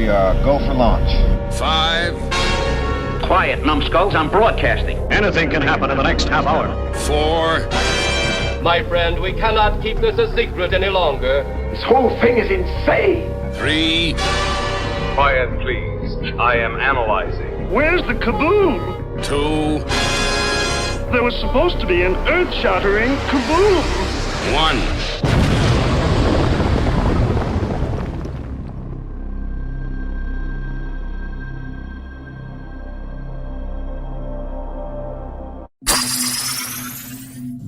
we go for launch. 5, Quiet, numbskulls, I'm broadcasting. Anything can happen in the next half hour. 4, My friend, we cannot keep this a secret any longer. This whole thing is insane. 3, Quiet, please. I am analyzing. Where's the kaboom? 2, There was supposed to be an earth-shattering kaboom. 1.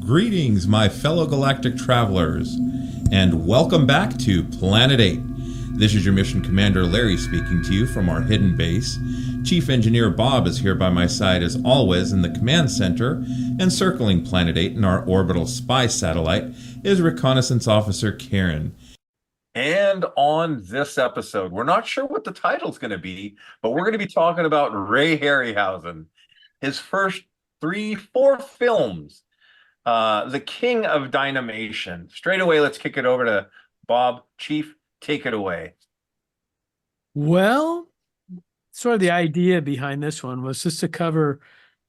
Greetings, my fellow galactic travelers, and welcome back to Planet 8. This is your mission commander Larry speaking to you from our hidden base. Chief Engineer Bob is here by my side as always in the command center, and circling Planet 8 in our orbital spy satellite is Reconnaissance Officer Karen. And on this episode, we're not sure what the title's going to be, but we're going to be talking about Ray Harryhausen, his first 4 films. The king of Dynamation. Straight away, let's kick it over to Bob. Chief, take it away. Well, sort of the idea behind this one was just to cover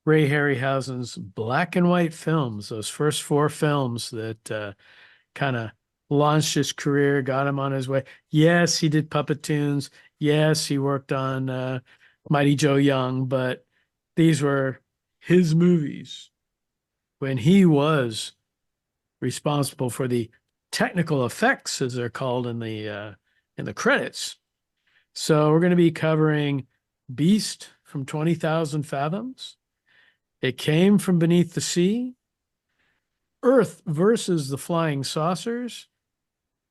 Ray Harryhausen's black and white films, those first 4 films that kind of launched his career, got him on his way. Yes, he did Puppet Tunes. Yes, he worked on Mighty Joe Young, but these were his movies when he was responsible for the technical effects, as they're called in the credits. So we're going to be covering Beast from 20,000 Fathoms, It Came from Beneath the Sea, Earth versus the Flying Saucers,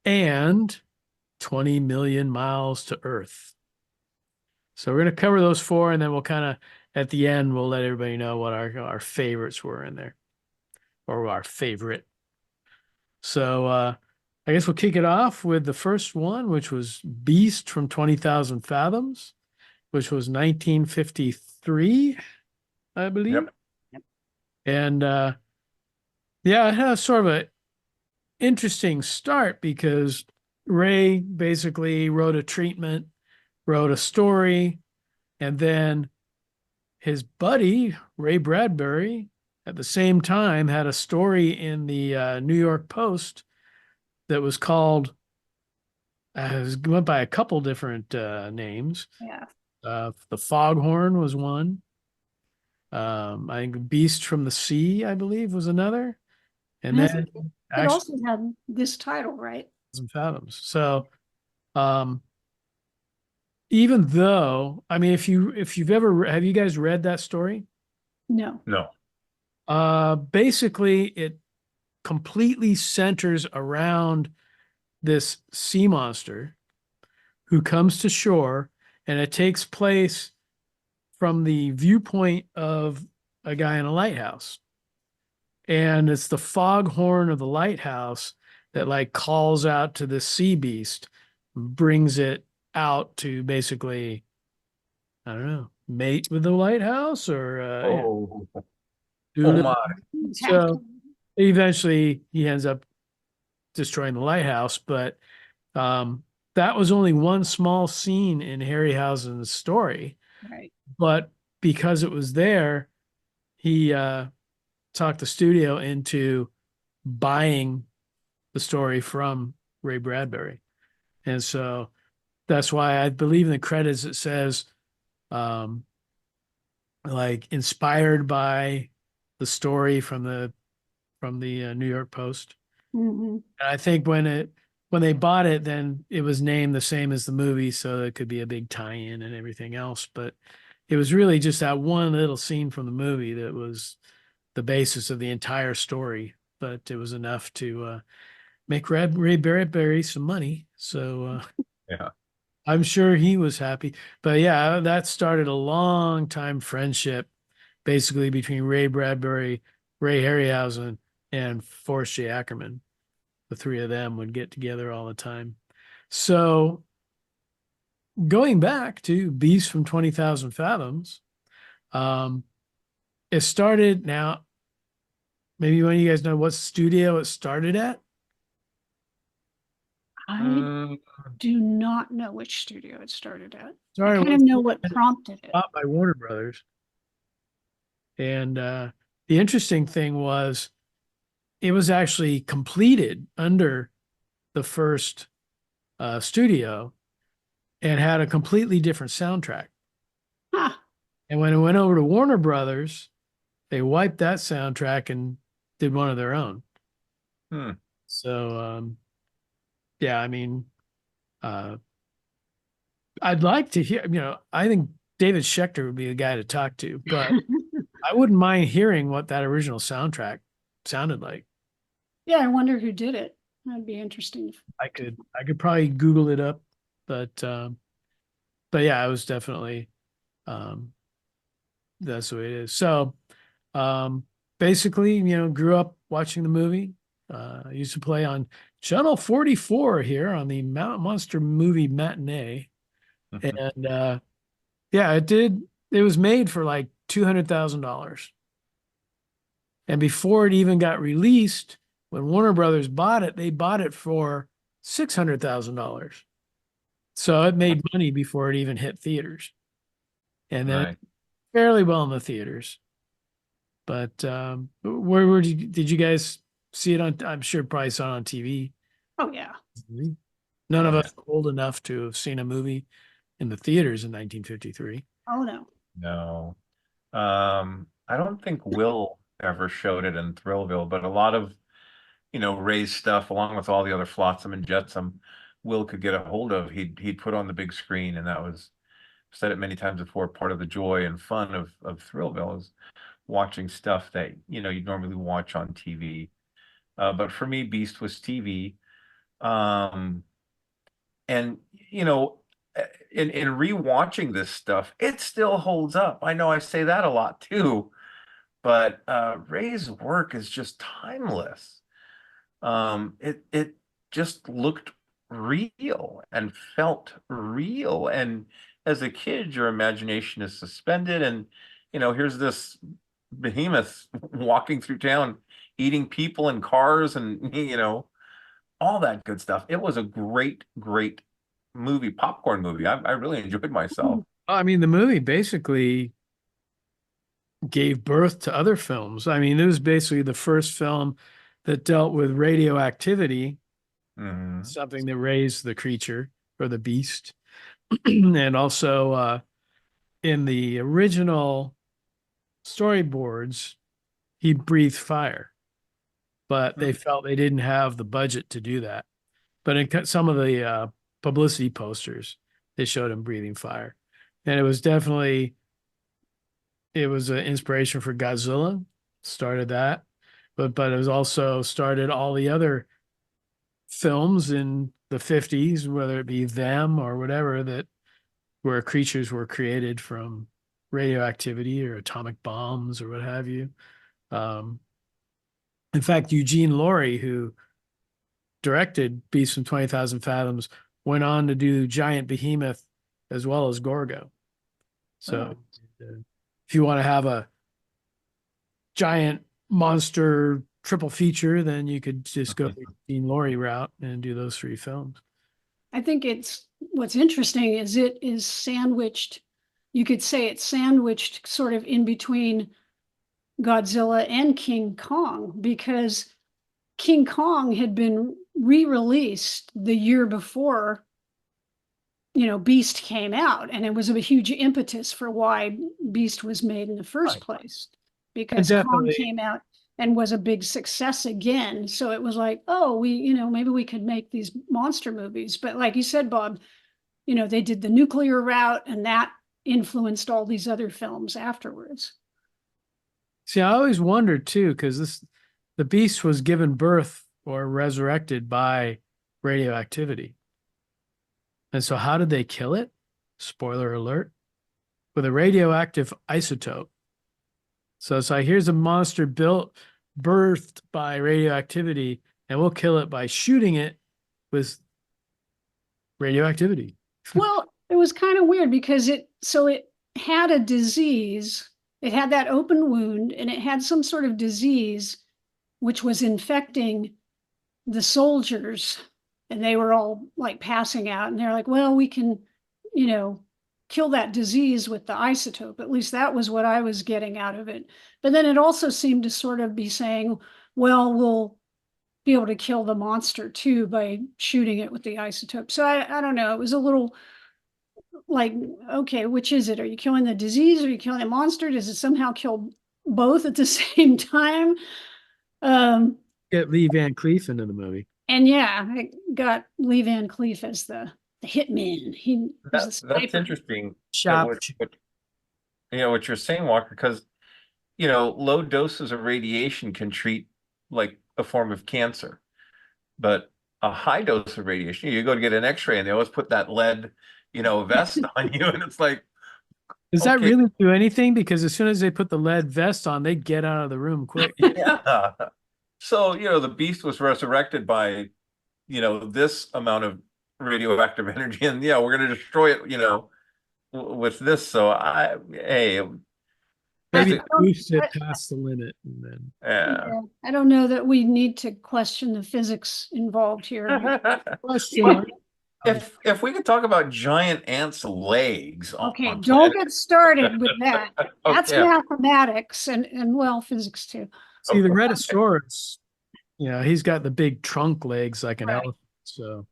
and 20 Million Miles to Earth. So we're going to cover those 4, and then we'll kind of, at the end, we'll let everybody know what our favorites were in there. Or our favorite. So I guess we'll kick it off with the first one, which was Beast from 20,000 Fathoms, which was 1953, I believe. Yep. And yeah, it had sort of an interesting start because Ray basically wrote a treatment, wrote a story, and then his buddy, Ray Bradbury, at the same time had a story in the New York Post that was called, it went by a couple different names. Yeah. The Foghorn was one. I think Beast from the Sea, I believe, was another. And then it also had this title, right? Fathoms. So even though, I mean, if you've ever, have you guys read that story? No. No. Basically, it completely centers around this sea monster who comes to shore, and it takes place from the viewpoint of a guy in a lighthouse. And it's the foghorn of the lighthouse that like calls out to the sea beast, brings it out to basically, I don't know, mate with the lighthouse or My. So eventually he ends up destroying the lighthouse, but that was only one small scene in Harryhausen's story. Right. But because it was there, he talked the studio into buying the story from Ray Bradbury. And so that's why I believe in the credits it says like inspired by the story from the New York Post. Mm-hmm. And I think when they bought it, then it was named the same as the movie, so it could be a big tie-in and everything else. But it was really just that one little scene from the movie that was the basis of the entire story. But it was enough to make Ray Bradbury some money. So Yeah. I'm sure he was happy. But yeah, that started a long time friendship basically between Ray Bradbury, Ray Harryhausen, and Forrest J. Ackerman. The 3 of them would get together all the time. So going back to Beast from 20,000 Fathoms, it started now, maybe one of you guys know what studio it started at? I do not know which studio it started at. Sorry, I kind of know what prompted it. bought by Warner Brothers. And the interesting thing was it was actually completed under the first studio and had a completely different soundtrack. Huh. And when it went over to Warner Brothers, they wiped that soundtrack and did one of their own. So, yeah, I mean, I'd like to hear, I think David Schechter would be the guy to talk to, but I wouldn't mind hearing what that original soundtrack sounded like. Yeah, I wonder who did it. That'd be interesting. I could probably Google it up, but yeah, it was definitely, that's the way it is. So, basically, grew up watching the movie. I used to play on Channel 44 here on the Mountain Monster Movie Matinee. And yeah, it was made for like $200,000. And before it even got released, when Warner Brothers bought it, they bought it for $600,000. So it made money before it even hit theaters. And then fairly well in the theaters. But where did you guys see it on? I'm sure probably saw it on TV. Oh, yeah. None of us are old enough to have seen a movie in the theaters in 1953. Oh, no. No. I don't think Will ever showed it in Thrillville, but a lot of, Ray's stuff, along with all the other Flotsam and Jetsam, Will could get a hold of. He'd put on the big screen, and that was, said it many times before, part of the joy and fun of Thrillville is watching stuff that, you'd normally watch on TV. But for me, Beast was TV. And, in rewatching this stuff, it still holds up. I know I say that a lot too, but Ray's work is just timeless. It just looked real and felt real. And as a kid, your imagination is suspended. And, here's this behemoth walking through town, eating people and cars and, all that good stuff. It was a great, great movie, popcorn movie. I really enjoyed myself. I mean, the movie basically gave birth to other films. I mean, it was basically the first film that dealt with radioactivity, something that raised the creature or the beast. And also in the original storyboards, he breathed fire, but they felt they didn't have the budget to do that. But in some of the publicity posters, they showed him breathing fire. And it was an inspiration for Godzilla, started that. But it was also started all the other films in the 50s, whether it be them or whatever, where creatures were created from radioactivity or atomic bombs or what have you. In fact, Eugene Laurie, who directed Beast from 20,000 Fathoms, went on to do Giant Behemoth as well as Gorgo. So if you want to have a giant monster triple feature, then you could just go the Eugene Laurie route and do those three films. I think what's interesting is it is sandwiched. You could say it's sandwiched sort of in between Godzilla and King Kong, because King Kong had been re-released the year before, Beast came out, and it was a huge impetus for why Beast was made in the first place, because Kong came out and was a big success again. So it was like, oh, maybe we could make these monster movies. But like you said, Bob, they did the nuclear route, and that influenced all these other films afterwards. See, I always wondered too, because the beast was given birth or resurrected by radioactivity. And so how did they kill it? Spoiler alert, with a radioactive isotope. So it's like, here's a monster birthed by radioactivity, and we'll kill it by shooting it with radioactivity. Well, it was kind of weird because it had a disease. It had that open wound, and it had some sort of disease which was infecting the soldiers and they were all like passing out, and they're like, well, we can, kill that disease with the isotope. At least that was what I was getting out of it. But then it also seemed to sort of be saying, well, we'll be able to kill the monster too by shooting it with the isotope. So I don't know. It was a little like, okay, which is it? Are you killing the disease? Or are you killing the monster? Does it somehow kill both at the same time? Get Lee Van Cleef into the movie. And yeah, I got Lee Van Cleef as the hitman. He was the That's sniper. interesting. Shop. What you're saying, Walker, because low doses of radiation can treat like a form of cancer, but a high dose of radiation, you go to get an X-ray, and they always put that lead, vest on you, and it's like, Does that okay. really do anything? Because as soon as they put the lead vest on, they get out of the room quick. Yeah. So, the beast was resurrected by, this amount of radioactive energy, and yeah, we're going to destroy it, with this. So Maybe I- boost it past the limit, and then yeah. I don't know that we need to question the physics involved here. question. If we could talk about giant ants' legs Okay, on don't planet. get started with that. That's Okay. mathematics and well, physics too. See, the Rhedosaurus, he's got the big trunk legs like an Right. elephant. So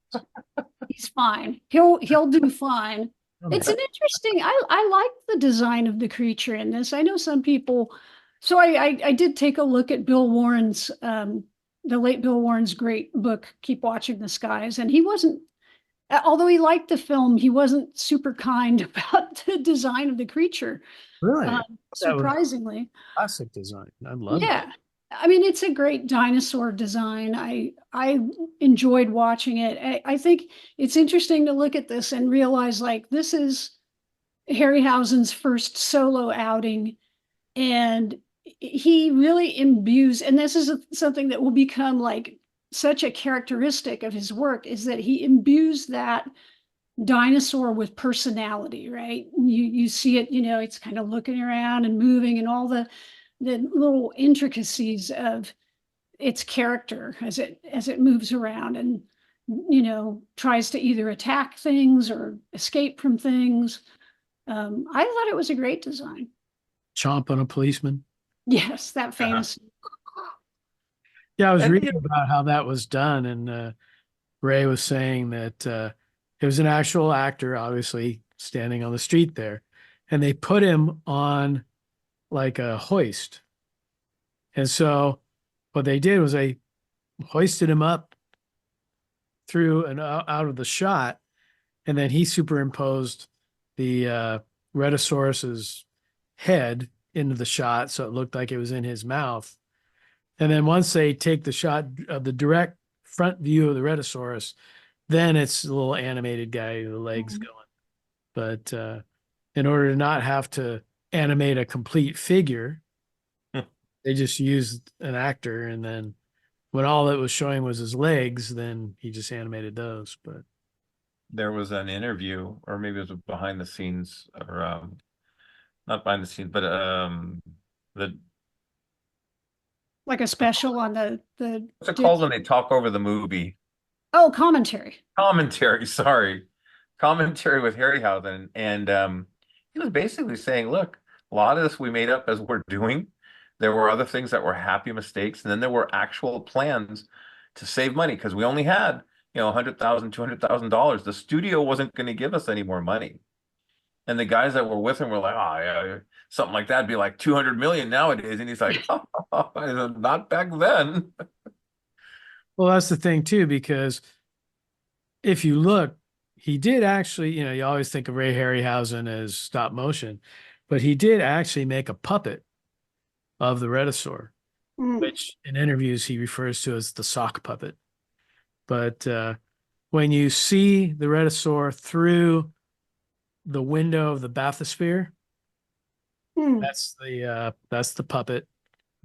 He's fine. He'll do fine. It's an interesting. I like the design of the creature in this. I know some people. So I did take a look at Bill Warren's the late Bill Warren's great book, Keep Watching the Skies, and he wasn't. Although he liked the film, he wasn't super kind about the design of the creature. really, that was Surprisingly, classic design. I love yeah. it. I mean, it's a great dinosaur design. I enjoyed watching it. I think it's interesting to look at this and realize like this is Harryhausen's first solo outing, and he really imbues, and this is something that will become like such a characteristic of his work, is that he imbues that dinosaur with personality, right? You see it, it's kind of looking around and moving, and all the little intricacies of its character as it moves around and tries to either attack things or escape from things. I thought it was a great design. Chomp on a policeman. Yes, that famous. Yeah, I was And, reading about how that was done, and Ray was saying that it was an actual actor, obviously standing on the street there, and they put him on like a hoist. And so what they did was they hoisted him up through and out of the shot, and then he superimposed the Rhedosaurus's head into the shot, so it looked like it was in his mouth. And then once they take the shot of the direct front view of the Rhedosaurus, then it's a little animated guy with the legs going. But in order to not have to animate a complete figure, they just used an actor, and then when all it was showing was his legs, then he just animated those. But there was an interview, or maybe it was behind the scenes, or not behind the scenes, but the Like a special on the what's it called when they talk over the movie? Oh, commentary. Commentary, sorry. Commentary with Harryhausen. And he was basically saying, look, a lot of this we made up as we're doing. There were other things that were happy mistakes, and then there were actual plans to save money because we only had, $100,000, $200,000. The studio wasn't going to give us any more money. And the guys that were with him were like, oh, yeah, something like that'd be like 200 million nowadays. And he's like, oh, not back then. well, that's the thing too, because if you look, he did actually, you always think of Ray Harryhausen as stop motion, but he did actually make a puppet of the Rhedosaur, which in interviews he refers to as the sock puppet. But when you see the Rhedosaur through the window of the bathysphere, that's the puppet.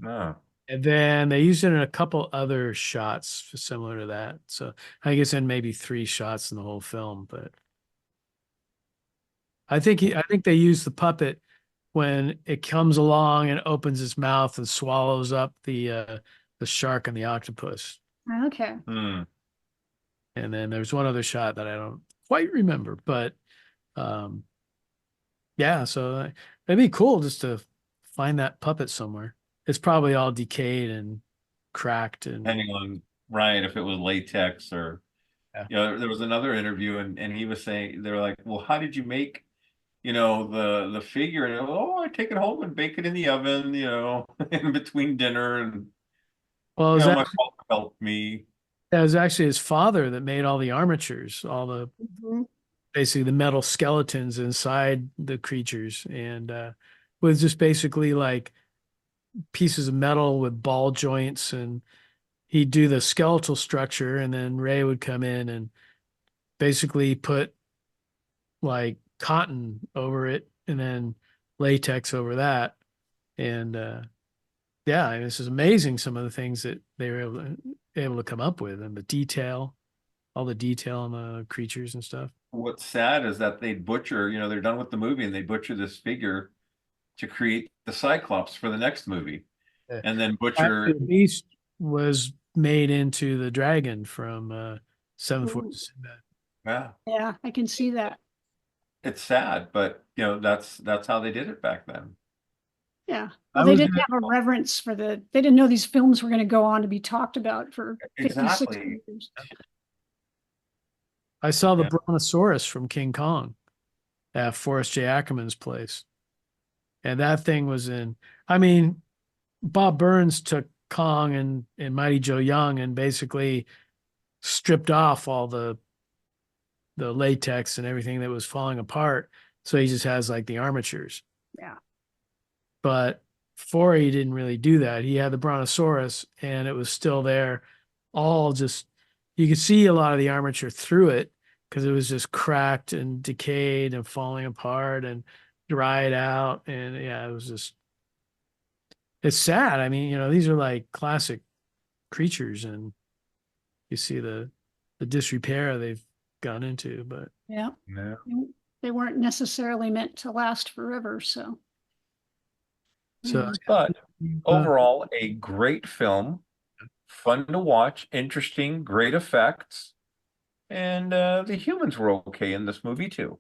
Oh. And then they used it in a couple other shots similar to that. So I guess in maybe 3 shots in the whole film. But I think they used the puppet when it comes along and opens its mouth and swallows up the shark and the octopus. Okay. And then there's one other shot that I don't quite remember, but yeah, so it'd be cool just to find that puppet somewhere. It's probably all decayed and cracked and Depending on, right, if it was latex or, yeah. there was another interview and he was saying, they're like, well, how did you make, the figure? And I take it home and bake it in the oven, in between dinner. And, Well, my father helped me. it was actually his father that made all the armatures, all the Mhm. basically the metal skeletons inside the creatures, and was just basically like pieces of metal with ball joints, and he'd do the skeletal structure, and then Ray would come in and basically put like cotton over it and then latex over that. And yeah, I mean, this is amazing, some of the things that they were able to come up with, and the detail, all the detail on the creatures and stuff. What's sad is that they butcher, they're done with the movie and they butcher this figure to create the Cyclops for the next movie. Yeah. And then Actually, butcher, the beast was made into the dragon from Seventh Ooh. Voyage. yeah, Yeah, I can see that. it's sad, but that's how they did it back then. Yeah. I Well, they was didn't gonna- have a reverence for they didn't know these films were going to go on to be talked about for 50, 60 Exactly. years. I saw the Yeah. Brontosaurus from King Kong at Forrest J. Ackerman's place. And that thing was I mean, Bob Burns took Kong and Mighty Joe Young and basically stripped off all the latex and everything that was falling apart. So he just has like the armatures. Yeah. But Forey didn't really do that. He had the Brontosaurus and it was still there, all just, you could see a lot of the armature through it because it was just cracked and decayed and falling apart and dried out. And yeah, it was just, it's sad. I mean, these are like classic creatures, and you see the disrepair they've gone into, but Yeah. Yeah. They weren't necessarily meant to last forever. So, so yeah. But overall, a great film, fun to watch, interesting, great effects, and the humans were okay in this movie too.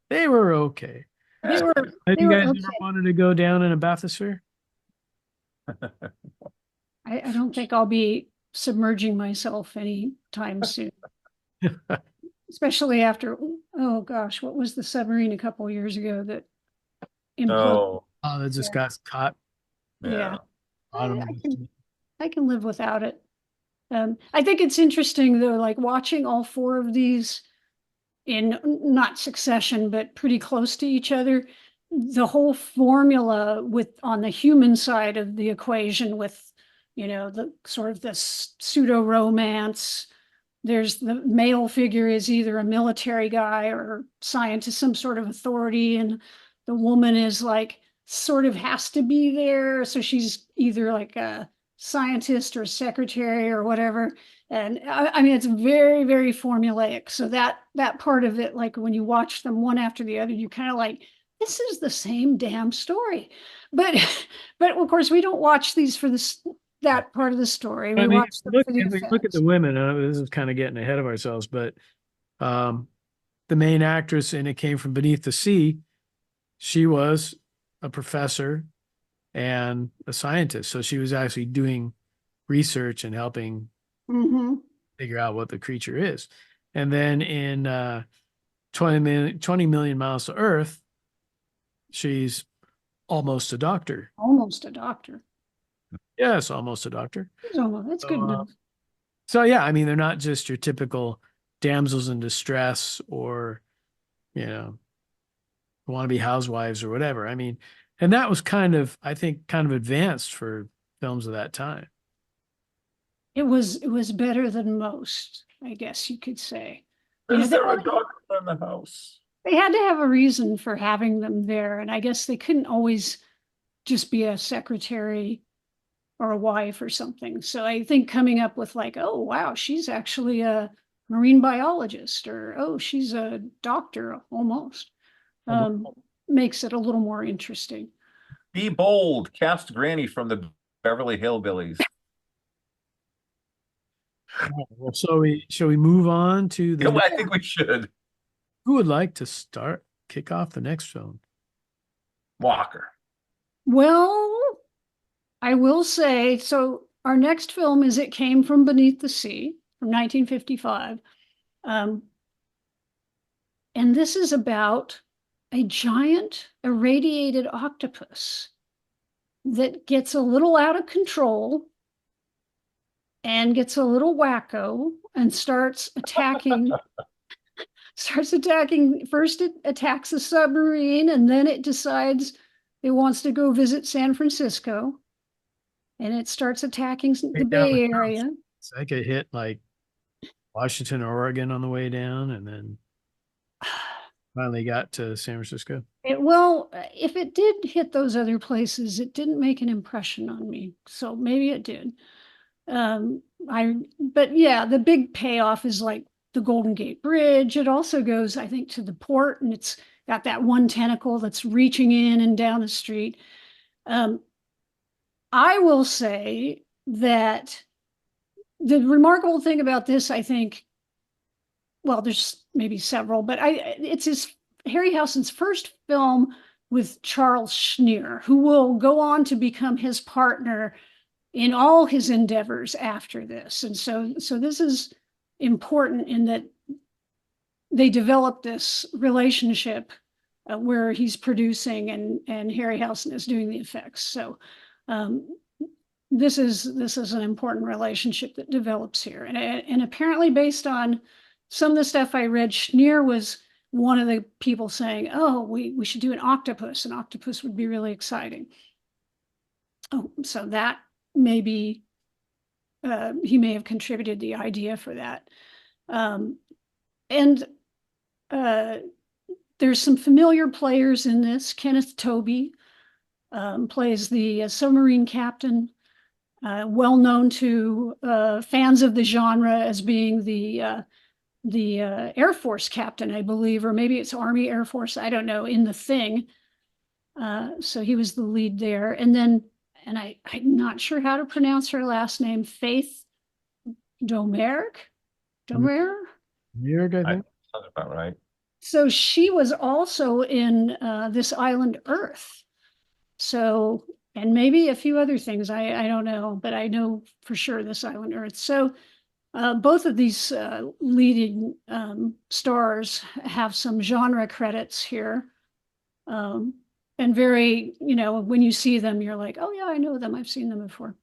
they were okay. They were, Have they you were guys okay. ever wanted to go down in a bathysphere? I don't think I'll be submerging myself anytime soon. Especially after, oh gosh, what was the submarine a couple years ago that imploded? Oh, that just Yeah. got caught. Yeah. Bottom I of the can, I can live without it. I think it's interesting though, like watching all four of these in not succession, but pretty close to each other. The whole formula with on the human side of the equation with, the sort of this pseudo romance. There's the male figure is either a military guy or scientist, some sort of authority, and the woman is like sort of has to be there. So she's either like a scientist or secretary or whatever. And I mean, it's very, very formulaic. So that part of it, like when you watch them one after the other, you kind of like, this is the same damn story. But but of course, we don't watch these for that part of the story. We I mean, watch them for the if we look at effects. the women, this is kind of getting ahead of ourselves, but the main actress in It Came From Beneath the Sea, she was a professor and a scientist. So she was actually doing research and helping Mhm. figure out what the creature is. And then in 20 million Miles to Earth, she's almost a doctor. Almost a doctor. Yes, almost a doctor. That's good enough. So yeah, I mean, they're not just your typical damsels in distress or, wannabe housewives or whatever. I mean, and that was I think, kind of advanced for films of that time. It was better than most, I guess you could say. Is there a doctor in the house? They had to have a reason for having them there, and I guess they couldn't always just be a secretary or a wife or something. So I think coming up with like, oh wow, she's actually a marine biologist, or oh, she's a doctor almost, makes it a little more interesting. Be bold, cast Granny from the Beverly Hillbillies. Well, shall we move on to the I think we should. who would like to kick off the next film? Walker. Well, I will say, so our next film is It Came from Beneath the Sea from 1955. And this is about a giant irradiated octopus that gets a little out of control and gets a little wacko and starts attacking. First it attacks a submarine, and then it decides it wants to go visit San Francisco, and it starts attacking the Bay Area. So I could hit like Washington or Oregon on the way down, and then finally got to San Francisco. Well, if it did hit those other places, it didn't make an impression on me. So maybe it did. But yeah, the big payoff is like the Golden Gate Bridge. It also goes, I think, to the port, and it's got that one tentacle that's reaching in and down the street. I will say that the remarkable thing about this, I think, well, there's maybe several, but it's Harryhausen's first film with Charles Schneer, who will go on to become his partner in all his endeavors after this. And so this is important in that they develop this relationship where he's producing and Harryhausen is doing the effects. So this is an important relationship that develops here. And apparently based on some of the stuff I read, Schneer was one of the people saying, oh, we should do an octopus. An octopus would be really exciting. Oh, so that maybe he may have contributed the idea for that. And there's some familiar players in this. Kenneth Tobey plays the submarine captain, well known to fans of the genre as being the Air Force captain, I believe, or maybe it's Army Air Force, I don't know, in The Thing. So he was the lead there. And then, I'm not sure how to pronounce her last name, Faith Domergue? Domergue? I think. Sounds about right. So she was also in This Island Earth. So, and maybe a few other things, I don't know, but I know for sure This Island Earth. So both of these leading stars have some genre credits here. And very, when you see them, you're like, oh yeah, I know them. I've seen them before.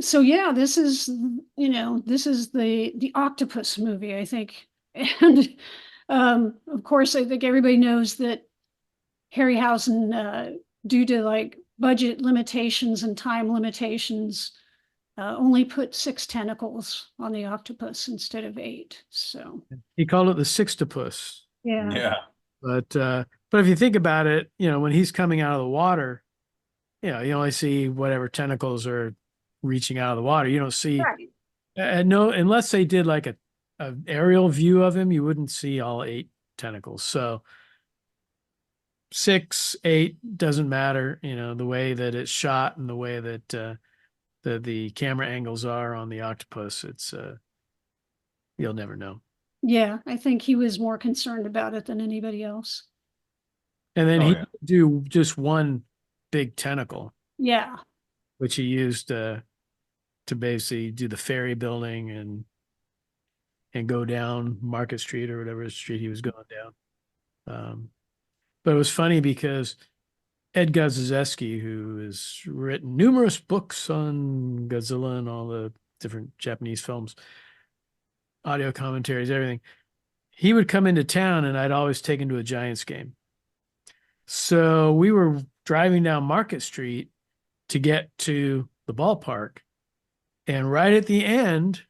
So yeah, this is the octopus movie, I think. And of course, I think everybody knows that Harryhausen, due to like budget limitations and time limitations, only put 6 tentacles on the octopus instead of 8. So he called it the sixtopus. yeah. Yeah. But if you think about it, when he's coming out of the water, you only see whatever tentacles are reaching out of the water. You don't see, Right. no, unless they did like a aerial view of him, you wouldn't see all 8 tentacles. So 6, 8 doesn't matter. The way that it's shot and the way that the camera angles are on the octopus, it's you'll never know. Yeah, I think he was more concerned about it than anybody else. And then Oh, he yeah. would do just one big tentacle, Yeah. which he used to basically do the ferry building and go down Market Street or whatever street he was going down. But it was funny because Ed Godzieski, who has written numerous books on Godzilla and all the different Japanese films, audio commentaries, everything, he would come into town and I'd always take him to a Giants game. So we were driving down Market Street to get to the ballpark. And right at the end,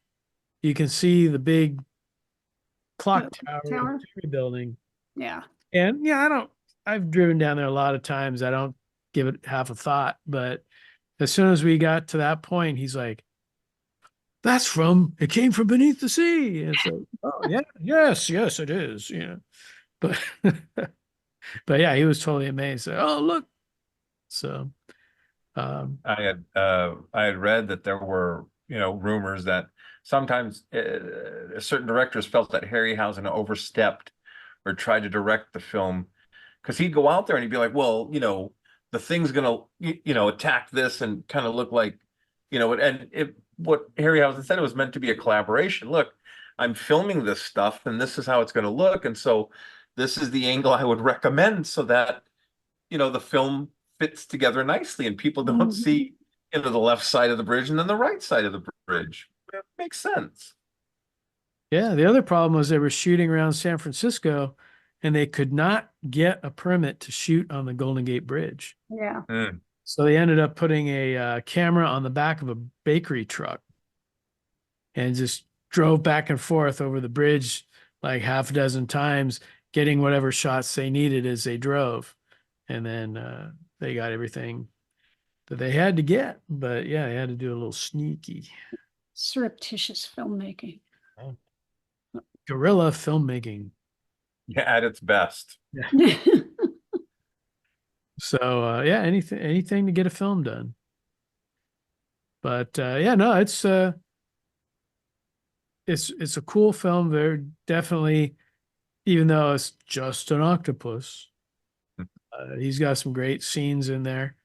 you can see the big clock tower building. Yeah. And yeah, I've driven down there a lot of times. I don't give it half a thought, but as soon as we got to that point, he's like, It came from beneath the sea. And it's like, oh yeah, yes, it is. But but yeah, he was totally amazed. Oh, look. So I had read that there were rumors that sometimes certain directors felt that Harryhausen overstepped or tried to direct the film, because he'd go out there and he'd be like, well, the thing's gonna attack this and kind of look like, what Harryhausen said, it was meant to be a collaboration. Look, I'm filming this stuff and this is how it's going to look, and so this is the angle I would recommend so that the film fits together nicely and people don't see the left side of the bridge and then the right side of the bridge. It makes sense. Yeah, the other problem was they were shooting around San Francisco and they could not get a permit to shoot on the Golden Gate Bridge. Yeah. So they ended up putting a camera on the back of a bakery truck and just drove back and forth over the bridge like half a dozen times, getting whatever shots they needed as they drove. And then they got everything that they had to get. But yeah, they had to do a little sneaky. Surreptitious filmmaking. Guerrilla filmmaking. Yeah, at its best. Yeah. So yeah, anything to get a film done. But yeah, no, it's a cool film. They're definitely, even though it's just an octopus, he's got some great scenes in there.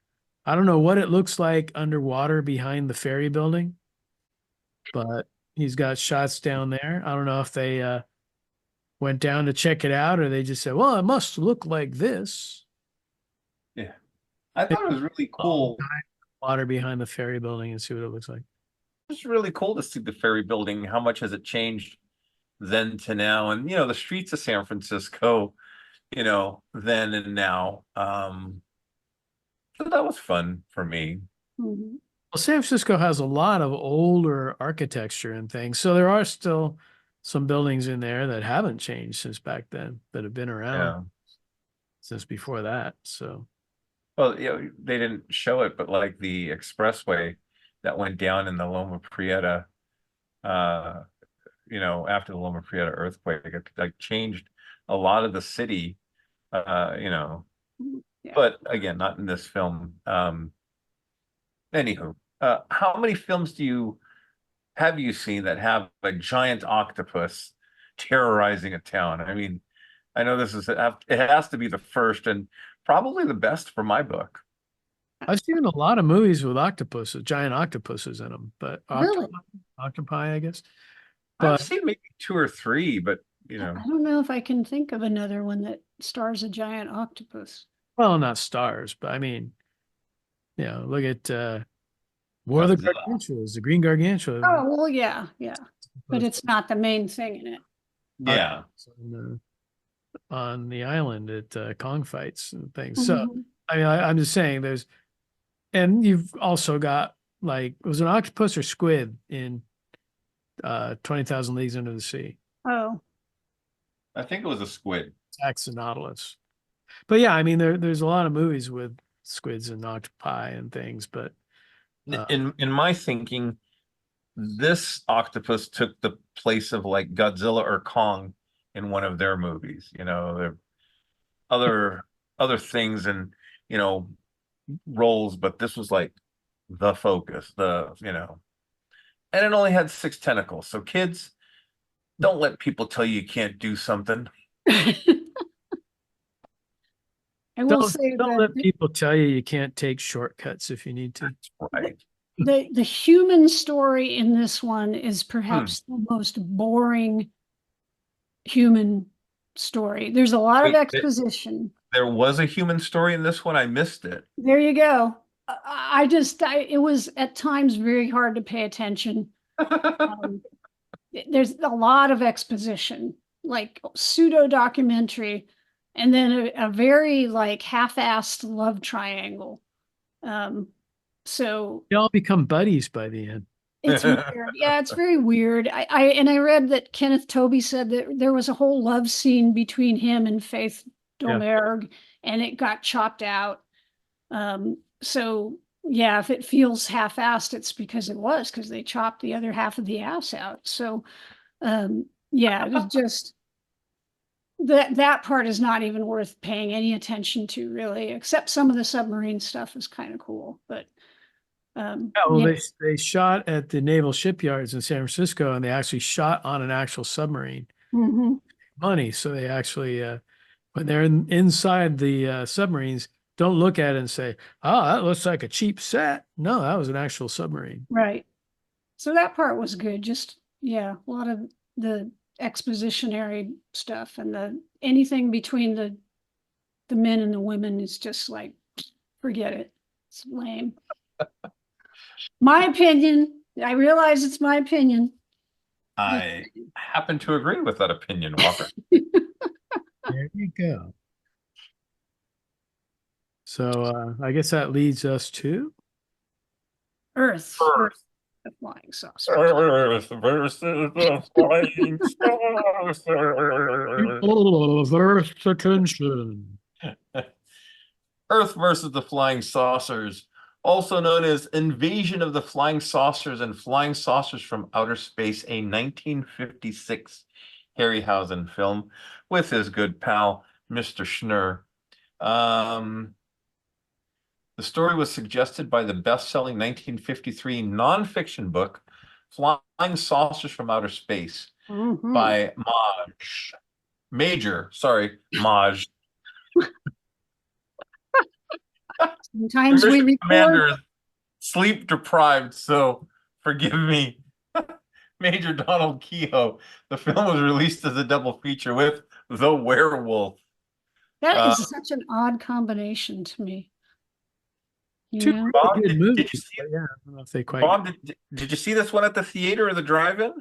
I don't know what it looks like underwater behind the ferry building, but he's got shots down there. I don't know if they went down to check it out or they just said, well, it must look like this. Yeah. I thought it was really cool. Water behind the ferry building and see what it looks like. It's really cool to see the ferry building. How much has it changed then to now? And, the streets of San Francisco, then and now. So that was fun for me. Mm-hmm. Well, San Francisco has a lot of older architecture and things. So there are still some buildings in there that haven't changed since back then, that have been around since before that. So, well, they didn't show it, but like the expressway that went down in the Loma Prieta, after the Loma Prieta earthquake, it like changed a lot of the city, Yeah. But again, not in this film. Anywho, how many films have you seen that have a giant octopus terrorizing a town? I mean, I know it has to be the first and probably the best for my book. I've seen a lot of movies with octopuses, giant octopuses in them, but Really? octopi, I guess. I've But seen maybe 2 or 3, but I don't know if I can think of another one that stars a giant octopus. well, not stars, but I mean, look at War of the Godzilla. Gargantuas, the Green Gargantua. Oh, well, yeah. But it's not the main thing in it. Yeah. On the island at Kong fights and things. So Mhm. I mean, I'm just saying and you've also got like, was it an octopus or squid in 20,000 Leagues Under the Sea? Oh, I think it was a squid. Attacks the Nautilus. But yeah, I mean, there's a lot of movies with squids and octopi and things, but In my thinking, this octopus took the place of like Godzilla or Kong in one of their movies. There are other things and roles, but this was like the focus, and it only had 6 tentacles. So kids, don't let people tell you can't do something. I will say don't that let people tell you can't take shortcuts if you need to. Right. the human story in this one is perhaps the most boring human story. There's a lot of Wait, exposition. There was a human story in this one. I missed it. There you go. It was at times very hard to pay attention. There's a lot of exposition, like pseudo documentary, and then a very like half-assed love triangle. So They all become buddies by the end. it's weird. Yeah, it's very weird. I read that Kenneth Tobey said that there was a whole love scene between him and Faith Domergue, and it got chopped out. So yeah, if it feels half-assed, it's because they chopped the other half of the ass out. So yeah, it was just that part is not even worth paying any attention to, really, except some of the submarine stuff is kind of cool. But Yeah, well, yeah. they shot at the naval shipyards in San Francisco, and they actually shot on an actual submarine. Mhm. Money, so they actually, when they're inside the submarines, don't look at it and say, "Oh, that looks like a cheap set." No, that was an actual submarine. Right. So that part was good. Just, yeah, a lot of the expositionary stuff and the anything between the men and the women is just like, forget it. It's lame. My opinion. I realize it's my opinion. I happen to agree with that opinion, Walker. There you go. So I guess that leads us to Earth versus the flying saucer. Earth versus the flying saucers. Earth attention. Earth versus the Flying Saucers, also known as Invasion of the Flying Saucers and Flying Saucers from Outer Space, a 1956 Harryhausen film with his good pal, Mr. Schnurr. The story was suggested by the best-selling 1953 nonfiction book, Flying Saucers from Outer Space, by Maj. Sometimes The we mission record. commander is sleep deprived, so forgive me. Major Donald Kehoe. The film was released as a double feature with The Werewolf. That is such an odd combination to me. You Two know? Bob, really good did movies. you see But yeah, I don't know if they quite. Bob, did you see this one at the theater or the drive-in?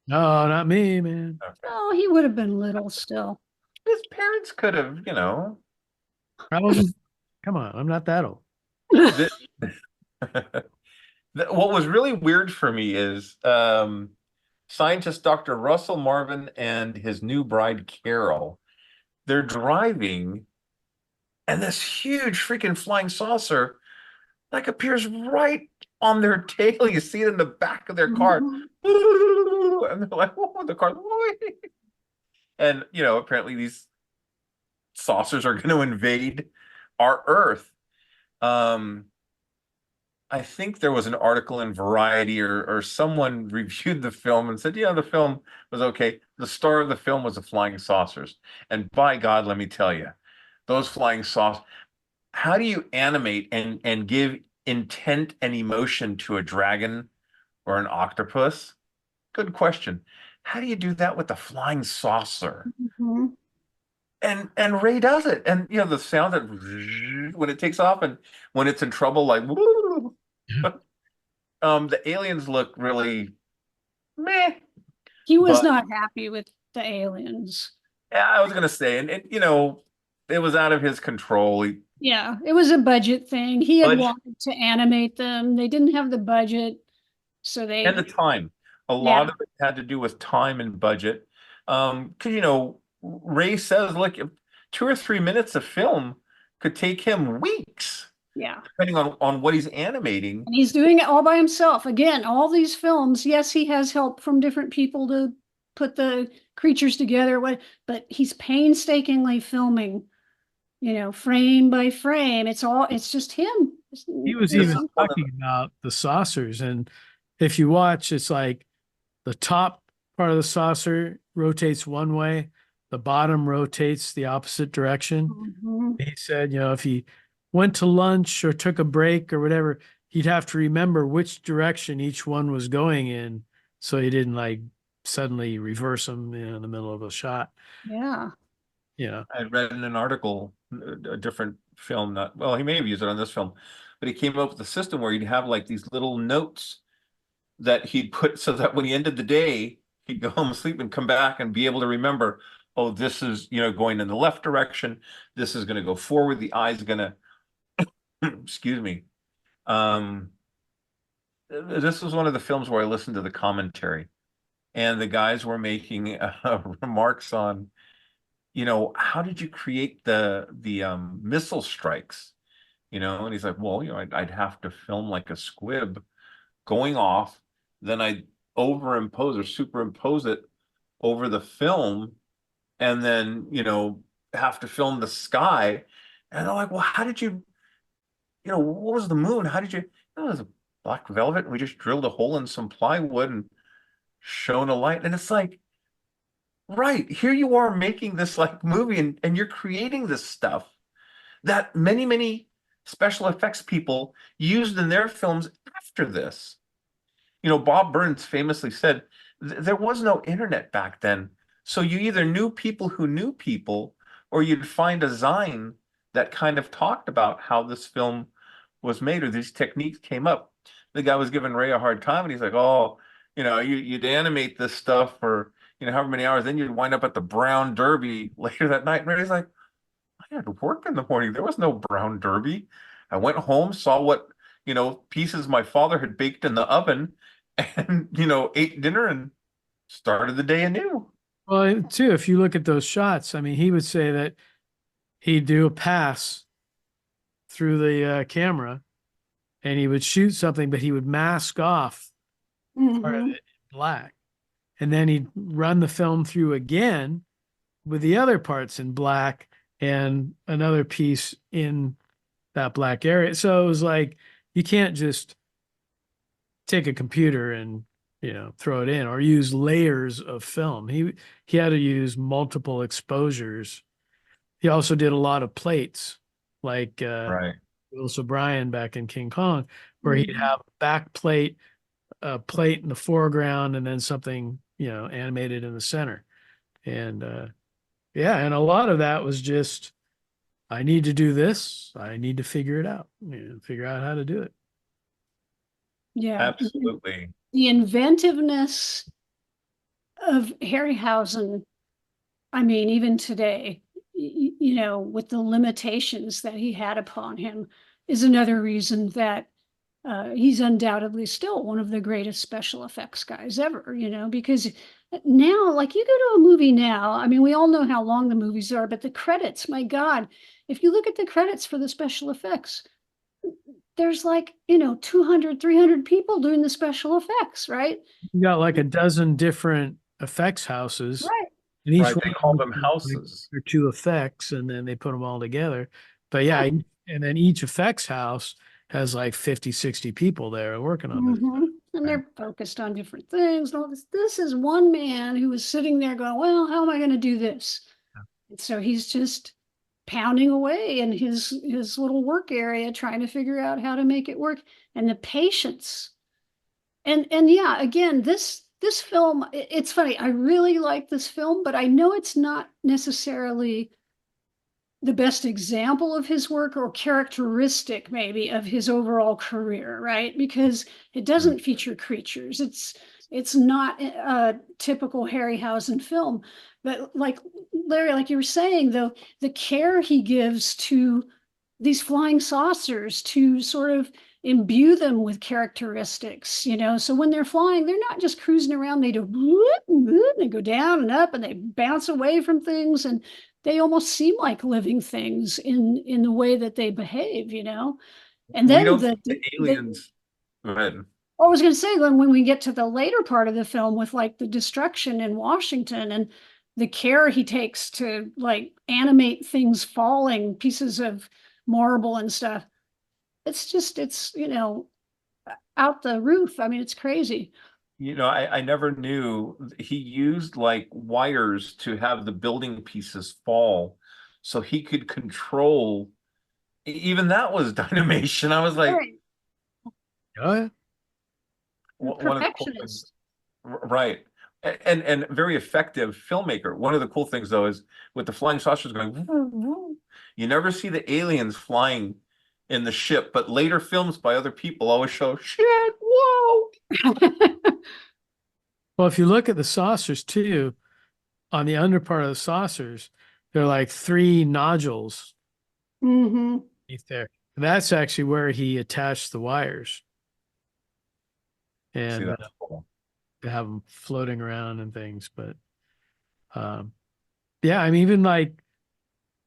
No, not me, man. Okay. Oh, he would have been little still. His parents could have, Probably. Come on, I'm not that old. the- what was really weird for me is scientist Dr. Russell Marvin and his new bride Carol. They're driving, and this huge freaking flying saucer like appears right on their tail. You see it in the back of their car, Mhm. and they're like, "Oh, the car!" And apparently these saucers are going to invade our Earth. I think there was an article in Variety or someone reviewed the film and said, yeah, the film was okay. The star of the film was the flying saucers. And by God, let me tell you, those flying saucers, how do you animate and give intent and emotion to a dragon or an octopus? Good question. How do you do that with the flying saucer? Mhm. And Ray does it. And the sound that when it takes off and when it's in trouble, like the aliens look really meh. He was But not happy with the aliens. yeah, I was gonna say, and it was out of his control. Yeah, it was a budget thing. He had Budget wanted to animate them. They didn't have the budget, so and the they, time. A lot of it had to do with time and budget. Because Ray says, look, 2 or 3 minutes of film could take him weeks, yeah. depending on what he's animating. And he's doing it all by himself. Again, all these films, yes, he has help from different people to put the creatures together, but he's painstakingly filming, frame by frame. It's just him. He was This even is one of talking about the saucers, and if you watch, it's like the top part of the saucer rotates one way, the bottom rotates the opposite direction. Mhm. He said, if he went to lunch or took a break or whatever, he'd have to remember which direction each one was going in, so he didn't like suddenly reverse them in the middle of a shot. Yeah. I read in an article, a different film, he may have used it on this film, but he came up with a system where he'd have like these little notes that he'd put so that when he ended the day, he'd go home and sleep and come back and be able to remember, oh, this is, going in the left direction. This is going to go forward. The eye's going to, excuse me. This was one of the films where I listened to the commentary and the guys were making remarks on, how did you create the missile strikes? And he's like, well, I'd have to film like a squib going off, then I'd overimpose or superimpose it over the film, and then have to film the sky. And they're like, well, how did you, what was the moon? How did you? It was a black velvet, and we just drilled a hole in some plywood and shone a light. And it's like, right, here you are making this like movie, and you're creating this stuff that many, many special effects people used in their films after this. Bob Burns famously said there was no internet back then. So you either knew people who knew people, or you'd find a zine that kind of talked about how this film was made or these techniques came up. The guy was giving Ray a hard time, and he's like, "Oh, you'd animate this stuff for however many hours, then you'd wind up at the Brown Derby later that night." And Ray's like, "I had to work in the morning. There was no Brown Derby. I went home, saw what pieces my father had baked in the oven, and ate dinner and started the day anew." Well, too, if you look at those shots, I mean, he would say that he'd do a pass through the camera and he would shoot something, but he would mask off part of it in black. And then he'd run the film through again with the other parts in black and another piece in that black area. So it was like, you can't just take a computer and throw it in or use layers of film. He had to use multiple exposures. He also did a lot of plates, like Right. Willis O'Brien back in King Kong, where he'd have a back plate, a plate in the foreground, and then something animated in the center. And and a lot of that was just, I need to do this. I need to figure it out. Figure out how to do it. Yeah. Absolutely. The inventiveness of Harryhausen, I mean, even today, with the limitations that he had upon him, is another reason that he's undoubtedly still one of the greatest special effects guys ever, because now, like, you go to a movie now, I mean, we all know how long the movies are, but the credits, my God, if you look at the credits for the special effects, there's like, 200, 300 people doing the special effects, right? You got like a dozen different effects houses. Right. And each Right, one they call them has houses. or two effects, and then they put them all together. But yeah, and then each effects house has like 50, 60 people there working on this. And they're focused on different things and all this. This is one man who was sitting there going, well, how am I going to do this? And so he's just pounding away in his little work area, trying to figure out how to make it work, and the patience. And yeah, again, this film, it's funny. I really like this film, but I know it's not necessarily the best example of his work or characteristic maybe of his overall career, right? Because it doesn't feature creatures. It's not a typical Harryhausen film. But like Larry, like you were saying, though, the care he gives to these flying saucers to sort of imbue them with characteristics, so when they're flying, they're not just cruising around. They do whoop, whoop, they go down and up and they bounce away from things, and they almost seem like living things in the way that they behave, and then the aliens. Go ahead. I was going to say, then when we get to the later part of the film with like the destruction in Washington and the care he takes to like animate things falling, pieces of marble and stuff, it's out the roof. I mean, it's crazy. I never knew he used like wires to have the building pieces fall so he could control. Even that was dynamation. I was like, Right. Oh, yeah. one of the cool things, right? And very effective filmmaker. One of the cool things though is with the flying saucers going, you never see the aliens flying in the ship, but later films by other people always show shit. Whoa. Well, if you look at the saucers too, on the under part of the saucers, they're like 3 nodules beneath there. And that's actually where he attached the wires. And See, that's cool. to have them floating around and things. But yeah, I mean, even like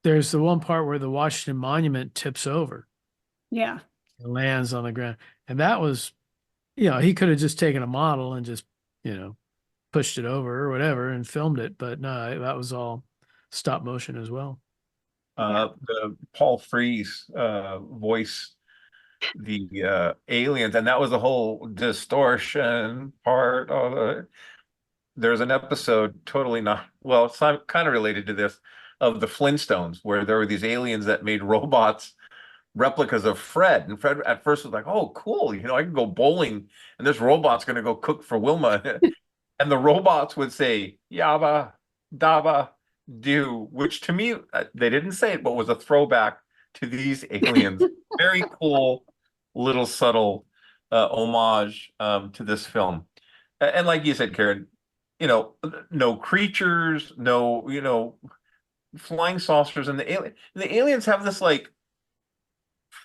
there's the one part where the Washington Monument tips over. Yeah. And lands on the ground. And that was, he could have just taken a model and just, pushed it over or whatever and filmed it. But no, that was all stop motion as well. The Paul Frees voice aliens, and that was the whole distortion part of it. There's an episode totally not well, it's kind of related to this of the Flintstones, where there were these aliens that made robots replicas of Fred. And Fred at first was like, "Oh, cool! I can go bowling, and this robot's going to go cook for Wilma." And the robots would say "Yabba Dabba Do," which to me they didn't say it, but was a throwback to these aliens. Very cool, little subtle homage to this film. And like you said, Karen, no creatures, no flying saucers, and the aliens have this like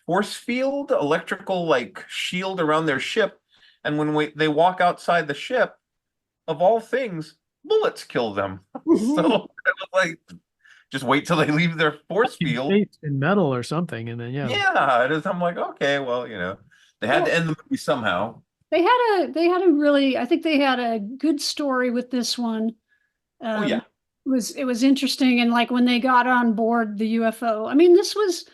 force field, electrical like shield around their ship, and when they walk outside the ship, of all things, bullets kill them. So it was like, just wait till they leave their force field. In metal or something, and then Yeah, it is. I'm like, okay, well, they had to end the movie somehow. They had a really, I think they had a good story with this one. Oh yeah. It was interesting, and like when they got on board the UFO, I mean, this was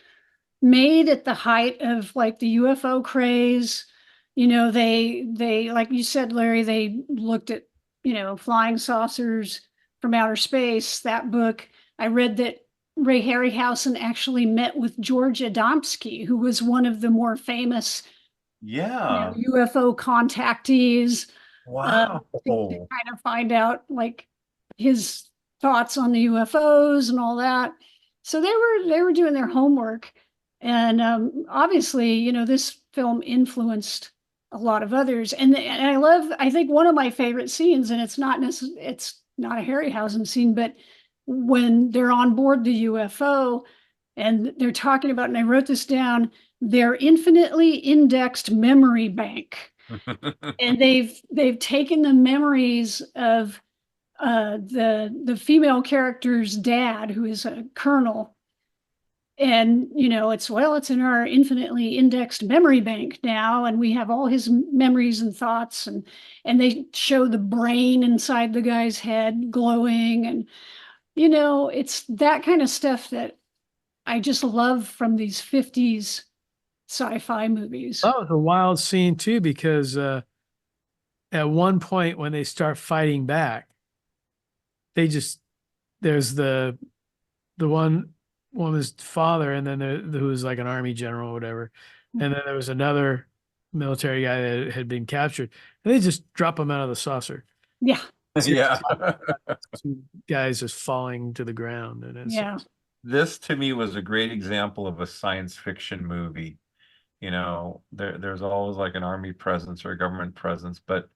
made at the height of like the UFO craze. They like you said, Larry, they looked at flying saucers from outer space. That book, I read that Ray Harryhausen actually met with George Adamski, who was one of the more famous UFO contactees. Wow. To kind of find out like his thoughts on the UFOs and all that. So they were doing their homework, and obviously, this film influenced a lot of others. And I think one of my favorite scenes, and it's not a Harryhausen scene, but when they're on board the UFO and they're talking about, and I wrote this down, their infinitely indexed memory bank. And they've taken the memories of the female character's dad, who is a colonel, and it's in our infinitely indexed memory bank now, and we have all his memories and thoughts, and they show the brain inside the guy's head glowing, and it's that kind of stuff that I just love from these 50s sci-fi movies. That was a wild scene too, because at one point when they start fighting back, there's the one woman's father, and then who was like an army general or whatever, and then there was another military guy that had been captured, and they just drop him out of the saucer. Yeah. Yeah. Guys just falling to the ground, and This to me was a great example of a science fiction movie. There's always like an army presence or a government presence, but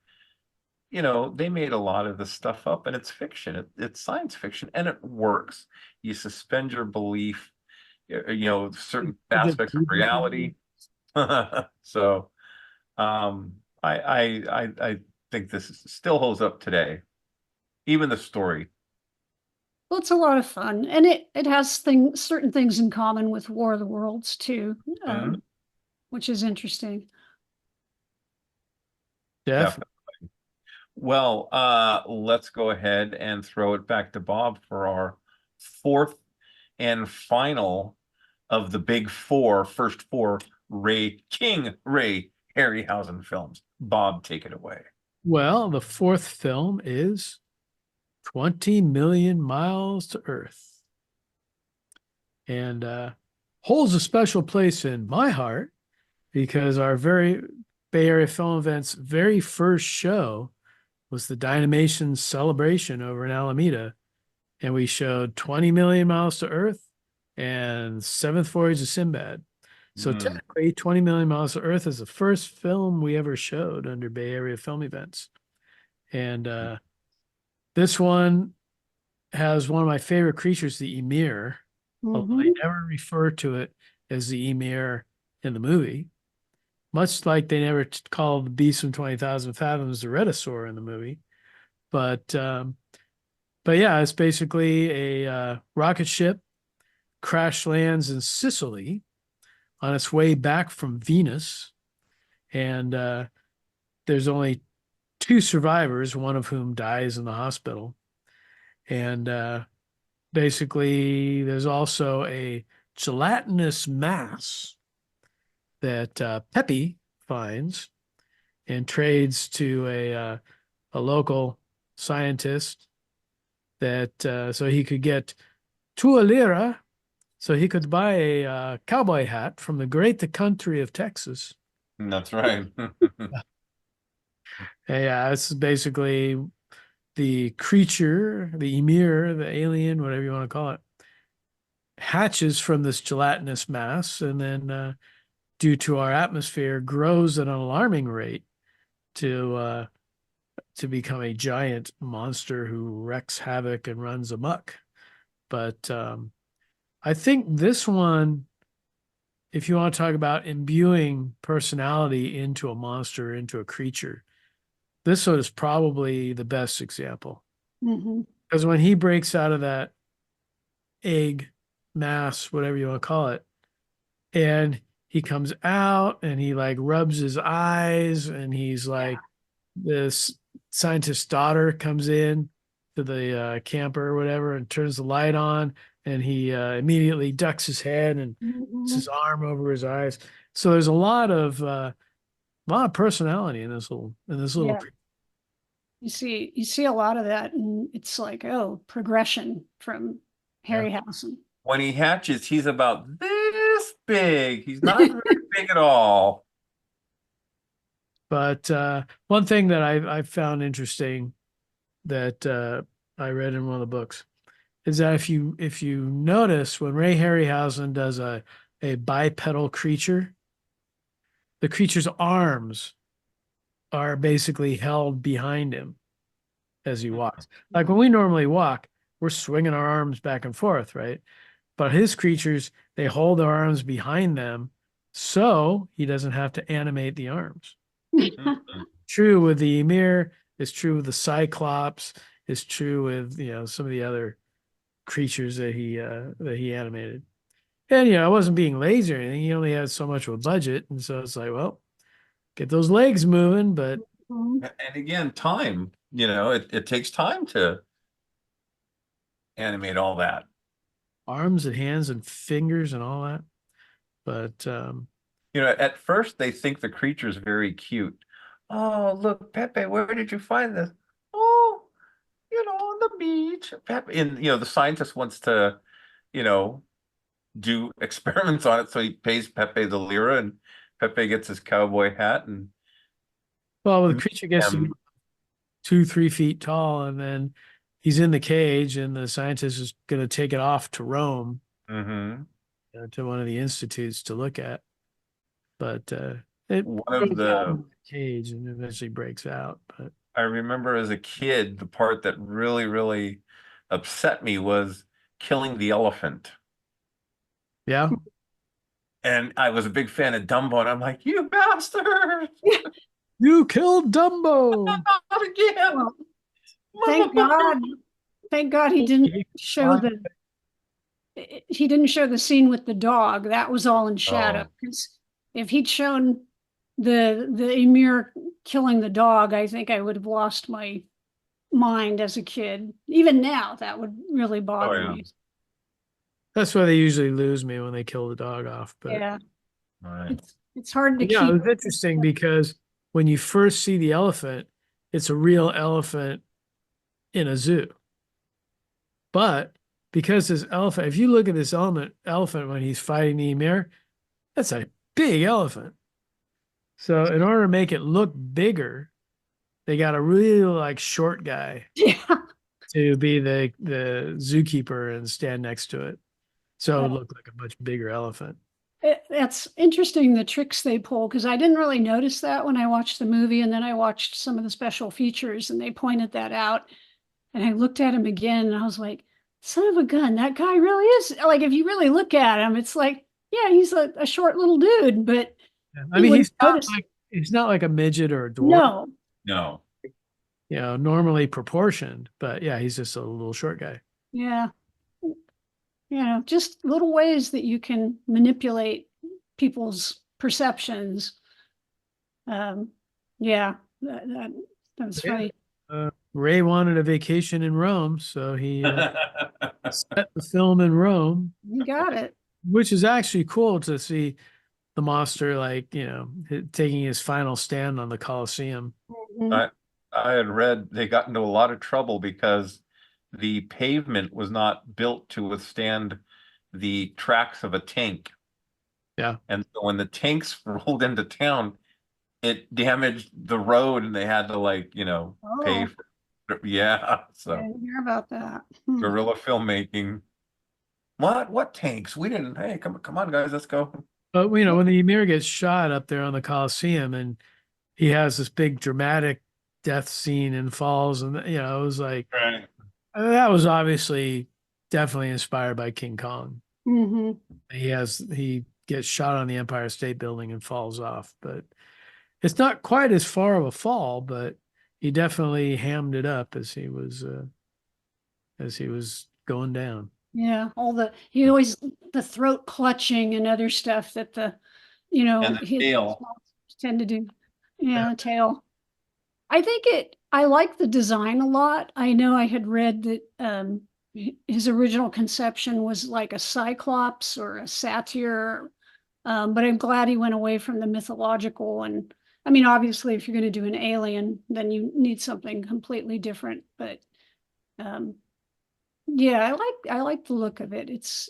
they made a lot of this stuff up, and it's fiction. It's science fiction, and it works. You suspend your belief, certain aspects of reality. So, I think this still holds up today, even the story. Well, it's a lot of fun, and it has certain things in common with War of the Worlds too, which is interesting. Definitely. Well, let's go ahead and throw it back to Bob for our fourth and final of the big first four Ray Harryhausen films. Bob, take it away. Well, the fourth film is 20 Million Miles to Earth, and holds a special place in my heart because our very Bay Area Film Event's very first show was the Dynamation celebration over in Alameda, and we showed 20 Million Miles to Earth and Seventh Voyage of Sinbad. So technically, 20 Million Miles to Earth is the first film we ever showed under Bay Area Film Events. And this one has one of my favorite creatures, the emir. Although they never refer to it as the emir in the movie, much like they never call the beast from 20,000 Fathoms the Rhedosaur in the movie. But yeah, it's basically a rocket ship crash lands in Sicily on its way back from Venus. And there's only 2 survivors, one of whom dies in the hospital. And basically, there's also a gelatinous mass that Pepe finds and trades to a local scientist that so he could get 2 lira, so he could buy a cowboy hat from the great country of Texas. That's right. Yeah, this is basically the creature, the emir, the alien, whatever you want to call it, hatches from this gelatinous mass, and then due to our atmosphere, grows at an alarming rate to become a giant monster who wreaks havoc and runs amok. But I think this one, if you want to talk about imbuing personality into a monster, into a creature, this one is probably the best example. Mm-hmm. Because when he breaks out of that egg mass, whatever you want to call it, and he comes out and he like rubs his eyes, and he's like, this scientist's daughter comes in to the camper or whatever and turns the light on, and he immediately ducks his head and puts his arm over his eyes. So there's a lot of personality in this little Yeah. You see a lot of that, and it's like, oh, progression from Harryhausen. When he hatches, he's about this big. He's not very big at all. But one thing that I found interesting that I read in one of the books is that if you notice when Ray Harryhausen does a bipedal creature, the creature's arms are basically held behind him as he walks. Like when we normally walk, we're swinging our arms back and forth, right? But his creatures, they hold their arms behind them so he doesn't have to animate the arms. True with the Emir, it's true with the Cyclops, it's true with some of the other creatures that he animated. And I wasn't being lazy or anything. He only had so much of a budget, and so it's like, well, get those legs moving. But and again, time. It takes time to animate all that. Arms and hands and fingers and all that. But at first they think the creature's very cute. Oh, look, Pepe, where did you find this? Oh, on the beach. Pepe, and the scientist wants to, do experiments on it, so he pays Pepe the lira, and Pepe gets his cowboy hat, and the creature gets to be 2-3 feet tall, and then he's in the cage, and the scientist is going to take it off to Rome, to one of the institutes to look at. But it one of the cage and eventually breaks out. But I remember as a kid, the part that really, really upset me was killing the elephant. Yeah. And I was a big fan of Dumbo, and I'm like, you bastard! You killed Dumbo! Not again! Well, thank God he didn't show the scene with the dog. That was all in shadow. Because if he'd shown the Emir killing the dog, I think I would have lost my mind as a kid. Even now, that would really bother me. That's why they usually lose me when they kill the dog off. But yeah, right. It's hard to keep. Yeah, it's interesting because when you first see the elephant, it's a real elephant in a zoo. But because this elephant, if you look at this elephant when he's fighting the Emir, that's a big elephant. So in order to make it look bigger, they got a really short guy to be the zookeeper and stand next to it. So it looked like a much bigger elephant. That's interesting, the tricks they pull, because I didn't really notice that when I watched the movie, and then I watched some of the special features and they pointed that out, and I looked at him again and I was like, son of a gun, that guy really is, if you really look at him, it's like, yeah, he's a short little dude, but I mean, he's not like a midget or a dwarf. No. Normally proportioned, but yeah, he's just a little short guy. Yeah. Just little ways that you can manipulate people's perceptions. That was funny. Ray wanted a vacation in Rome, so he set the film in Rome. You got it. Which is actually cool to see the monster, like, taking his final stand on the Colosseum. Mhm. I had read they got into a lot of trouble because the pavement was not built to withstand the tracks of a tank. Yeah. And so when the tanks rolled into town, it damaged the road and they had to pay Oh, for it. Yeah. I So didn't hear about that. guerrilla filmmaking. What tanks? We didn't. Hey, come on, guys, let's go. But when the Ymir gets shot up there on the Colosseum and he has this big dramatic death scene and falls, and it was like Right. that was obviously definitely inspired by King Kong. Hmm. He gets shot on the Empire State Building and falls off, but it's not quite as far of a fall, but he definitely hammed it up as he was going down. Yeah, he always the throat clutching and other stuff that And the his tail. monsters tend to do. Yeah, Yeah. tail. I like the design a lot. I know I had read that his original conception was like a cyclops or a satyr, but I'm glad he went away from the mythological. And I mean, obviously, if you're going to do an alien, then you need something completely different. But um, yeah, I like the look of it. It's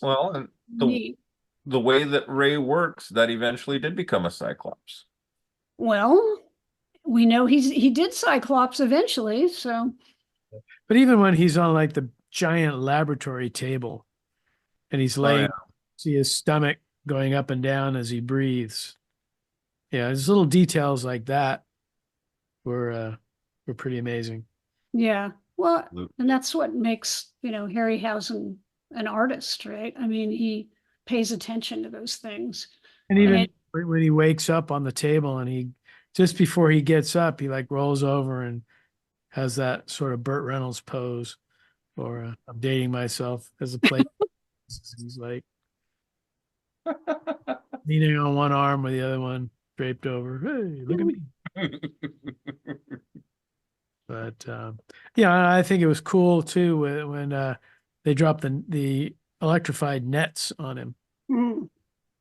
Well, and neat. the way that Ray works, that eventually did become a Cyclops. Well, we know he did Cyclops eventually, so But even when he's on like the giant laboratory table and he's Oh, yeah. laying, see his stomach going up and down as he breathes. Yeah, there's little details like that were pretty amazing. yeah. Well, Absolutely. and that's what makes, Harryhausen an artist, right? I mean, he pays attention to those things. And And even when he wakes up on the table and he just before he gets up, he like rolls over and has that sort of Burt Reynolds pose, or I'm dating myself as a play. He's like leaning on one arm with the other one draped over. Hey, look at me. But yeah, I think it was cool too when they dropped the electrified nets on him. Mm,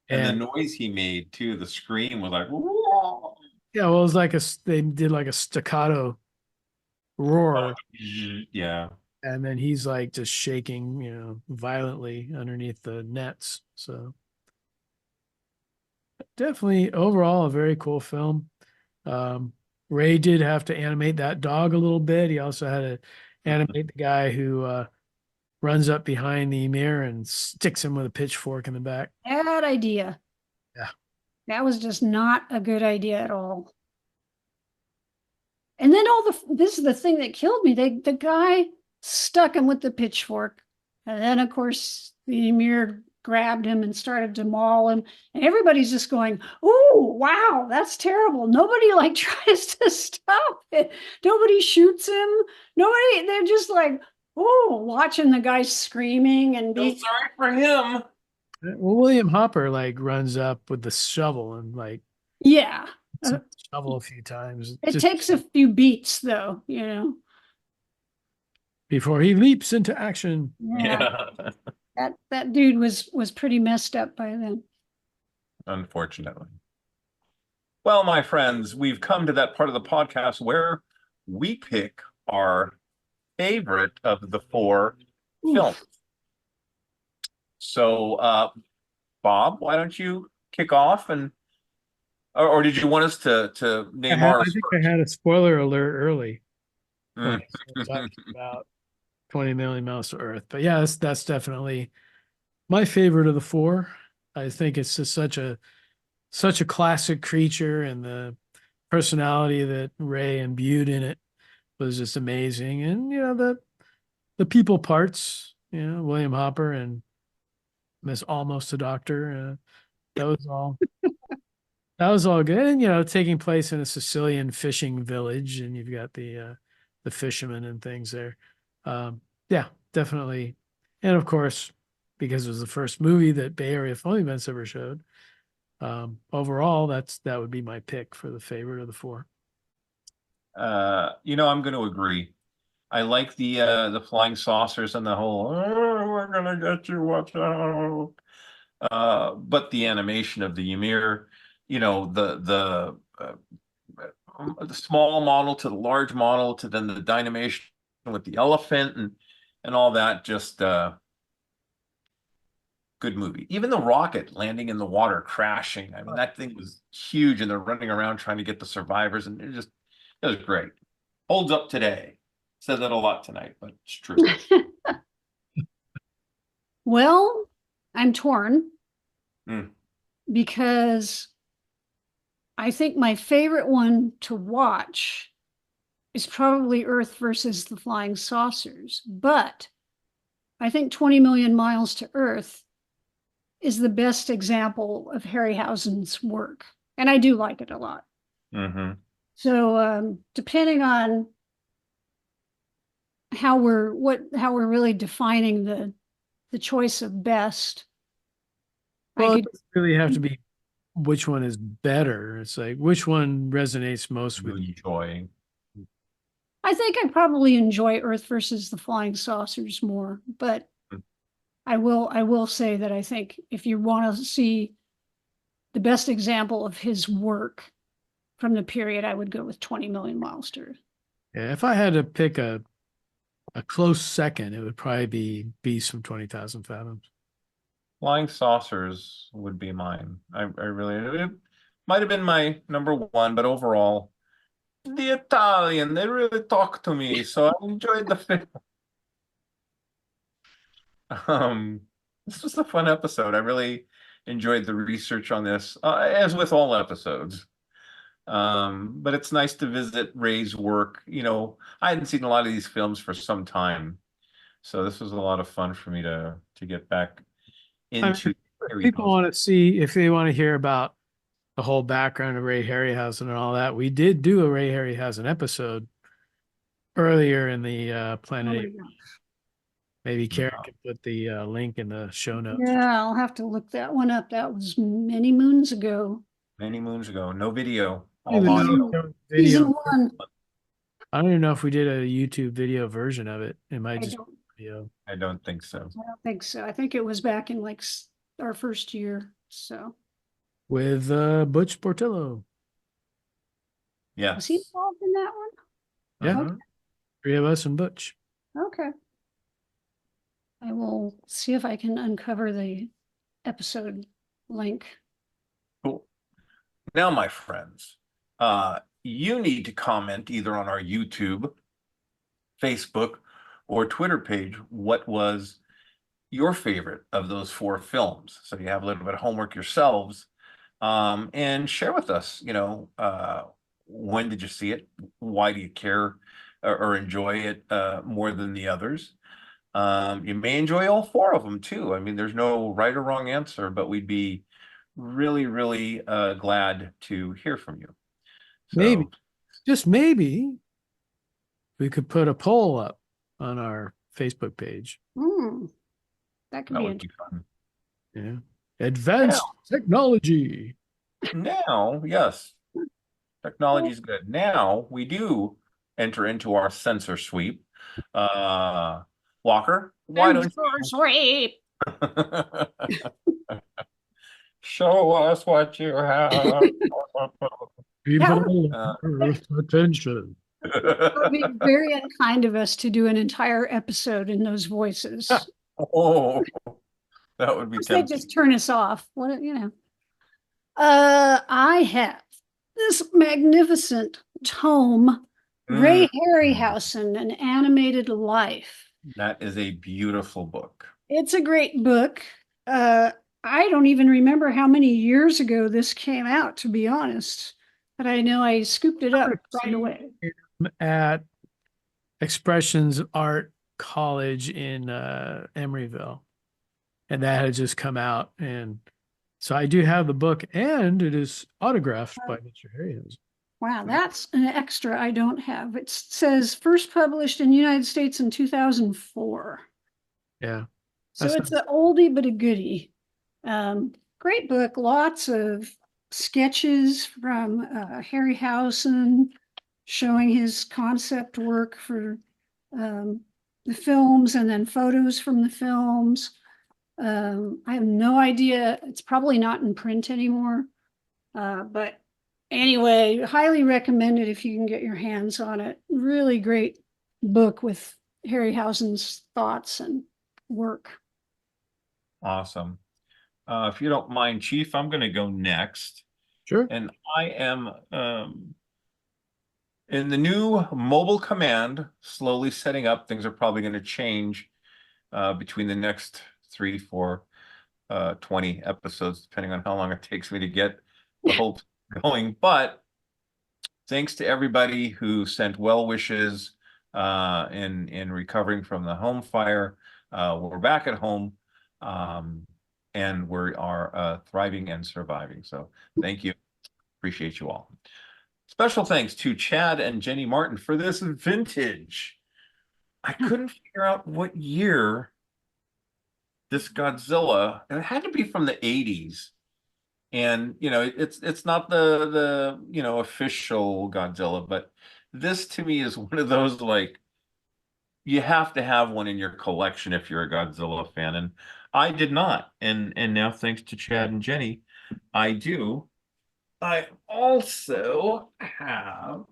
And the And noise he made too, the scream was like, "Whoa." yeah, well, it was like they did like a staccato roar, Yeah. and then he's like just shaking, violently underneath the nets. So definitely overall a very cool film. Um, Ray did have to animate that dog a little bit. He also had to animate the guy who runs up behind the Ymir and sticks him with a pitchfork in the back. bad idea. Yeah. That was just not a good idea at all. And then this is the thing that killed me. The guy stuck him with the pitchfork. And then of course the Emir grabbed him and started to maul him. And everybody's just going, "Oh, wow, that's terrible." Nobody like tries to stop it. Nobody shoots him. They're just like, oh, watching the guy screaming and Feel be sorry for him. Well, William Hopper like runs up with the shovel and like yeah. shovel a few times It just takes a few beats though, before he leaps into action. Yeah. That dude was pretty messed up by then. Unfortunately. Well, my friends, we've come to that part of the podcast where we pick our favorite of the four films. So, Bob, why don't you kick off or did you want us to name I ours think first? I had a spoiler alert early when Mm. I talked about 20 million miles to Earth. But yeah, that's definitely my favorite of the four. I think it's just such a classic creature, and the personality that Ray imbued in it was just amazing. And the people parts, William Hopper and Miss Almost a Doctor, that was all that was all good. And taking place in a Sicilian fishing village, and you've got the fishermen and things there. Yeah, definitely. And of course, because it was the first movie that Bay Area Film Events ever showed, overall, that would be my pick for the favorite of the four. I'm going to agree. I like the flying saucers and the whole, "Oh, we're gonna get you, watch out." But the animation of the Ymir, you know, the small model to the large model to then the dynamation with the elephant and all that, just good movie. Even the rocket landing in the water, crashing. I mean, that thing was huge, and they're running around trying to get the survivors, and it was great. Holds up today. Said that a lot tonight, but it's true. Well, I'm torn Mm. because I think my favorite one to watch is probably Earth versus the Flying Saucers, but I think 20 Million Miles to Earth is the best example of Harryhausen's work, and I do like it a lot. Mm-hmm. So depending on how we're really defining the choice of best, Well, I it could doesn't really have to be which one is better. It's like which one resonates most You with you. enjoy. I think I probably enjoy Earth versus the Flying Saucers more, but I will say that I think if you want to see the best example of his work from the period, I would go with 20 Million Miles to Earth. Yeah, if I had to pick a close second, it would probably be Beast from 20,000 Fathoms. Flying Saucers would be mine. I really, it might have been my number one, but overall, the Italian, they really talked to me, so I enjoyed the film. Um, this was a fun episode. I really enjoyed the research on this, as with all episodes. But it's nice to visit Ray's work. You know, I hadn't seen a lot of these films for some time, so this was a lot of fun for me to get back I mean, into if people Harryhausen. want to see, if they want to hear about the whole background of Ray Harryhausen and all that, we did do a Ray Harryhausen episode earlier in the Planet Oh, 8. yeah. Maybe Karen can put the link in the show notes. Yeah, I'll have to look that one up. That was many moons ago. Many moons ago. No video, I don't all even know audio. if there was Season video. one. I don't even know if we did a YouTube video version of it. It might I just don't, be video. I don't think so. I don't think so. I think it was back in like our first year. So With Butch Portillo. was Yes. he involved in that one? Yeah. Uh-huh. 3 of us and Butch. Okay. I will see if I can uncover the episode link. Cool. Now, my friends, you need to comment either on our YouTube, Facebook, or Twitter page what was your favorite of those 4 films. So you have a little bit of homework yourselves, and share with us, you know, when did you see it? Why do you care or enjoy it more than the others? You may enjoy all 4 of them too. I mean, there's no right or wrong answer, but we'd be really, really glad to hear from you. So, Maybe, just maybe, we could put a poll up on our Facebook page. That could that be would be fun. Yeah. Advanced technology. Now, yes, technology is good. Now we do enter into our sensor sweep. Walker, why don't Sweep. you show us what you have? People Uh, Earth attention. It would be very unkind of us to do an entire episode in those voices. Oh, that would be They tempting. just turn us off. What, you know. I have this magnificent tome, Ray Harryhausen, An Animated Life. That is a beautiful book. It's a great book. I don't even remember how many years ago this came out, to be honest, but I know I scooped it up right away. At Expressions Art College in Emeryville, and that had just come out, and so I do have the book, and it is autographed by Mr. Harryhausen. Wow, that's an extra I don't have. It says first published in the United States in 2004. Yeah, So That's it's an oldie but a goodie. Great book, lots of sketches from Harryhausen showing his concept work for the films, and then photos from the films. I have no idea. It's probably not in print anymore. But anyway, highly recommend it if you can get your hands on it. Really great book with Harryhausen's thoughts and work. Awesome. If you don't mind, Chief, I'm going to go next. Sure. And I am in the new mobile command, slowly setting up. Things are probably going to change between the next 3, 4, 20 episodes, depending on how long it takes me to get the whole going. But thanks to everybody who sent well wishes in recovering from the home fire. We're back at home, and we are thriving and surviving. So thank you. Appreciate you all. Special thanks to Chad and Jenny Martin for this vintage. I couldn't figure out what year this Godzilla, and it had to be from the 80s. And it's not the official Godzilla, but this to me is one of those, like, you have to have one in your collection if you're a Godzilla fan. And I did not. And now, thanks to Chad and Jenny, I do. I also have,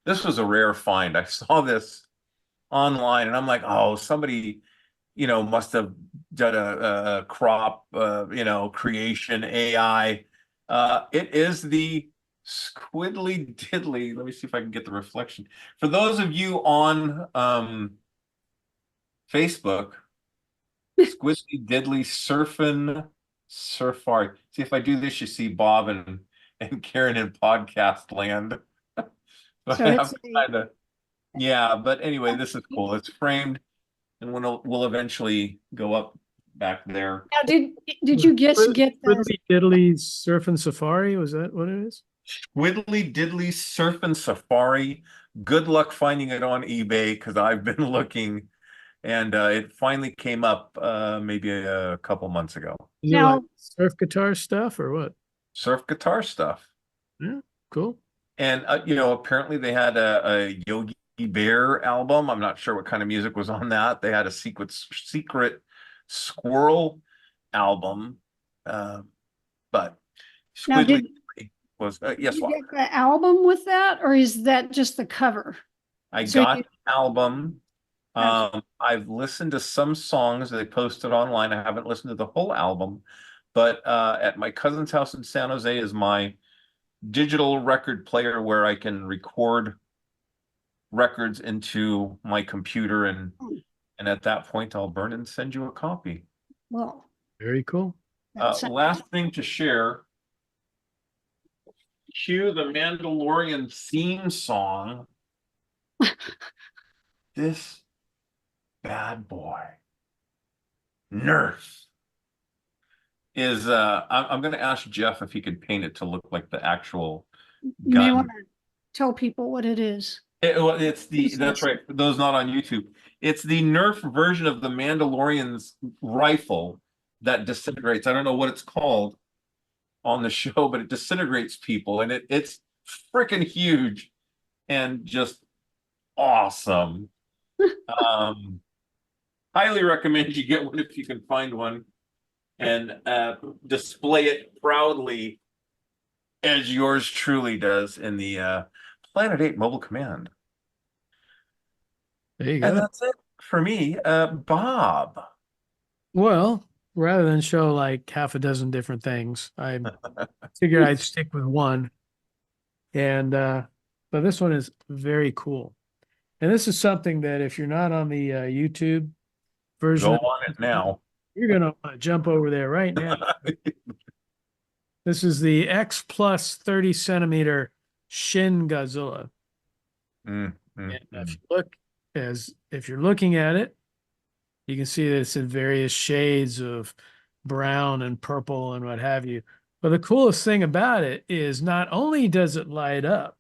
this was a rare find. I saw this online and I'm like, oh, somebody, must have done a crop, creation AI. It is the Squiddly Diddly. Let me see if I can get the reflection. For those of you on Facebook, Squiddly Diddly Surfin' Surfari. See, if I do this, you see Bob and Karen in podcast land. But So yeah, but anyway, this is cool. It's framed and we'll eventually go up back there. now, did you get the Diddly Diddly Surf and Safari? Was that what it is? Squiddly Diddly Surfin' Safari. Good luck finding it on eBay because I've been looking, and it finally came up maybe a couple months ago. Is it like surf guitar stuff or what? Surf guitar stuff. Yeah, cool. And apparently they had a Yogi Bear album. I'm not sure what kind of music was on that. They had a secret squirrel album, but Now, Squiddly was yes. you get the album with that, or is that just the cover? I got the album. I've listened to some songs they posted online. I haven't listened to the whole album, but at my cousin's house in San Jose is my digital record player where I can record records into my computer, and at that point I'll burn and send you a copy. Well, very cool. Last thing to share. Cue the Mandalorian theme song. This bad boy, Nerf, is I'm going to ask Jeff if he could paint it to look like the actual you gun. may want to tell people what it is. That's right. For those not on YouTube, it's the Nerf version of the Mandalorian's rifle that disintegrates. I don't know what it's called on the show, but it disintegrates people, and it's freaking huge and just awesome. Highly recommend you get one if you can find one, and display it proudly as yours truly does in the Planet 8 mobile command. There you go. And that's it for me. Bob. Well, rather than show like half a dozen different things, I figured I'd stick with one. And but this one is very cool. And this is something that if you're not on the YouTube version, go on it now. You're gonna want to jump over there right now. This is the X Plus 30 centimeter Shin Godzilla. And if you're looking at it, you can see that it's in various shades of brown and purple and what have you. But the coolest thing about it is not only does it light up,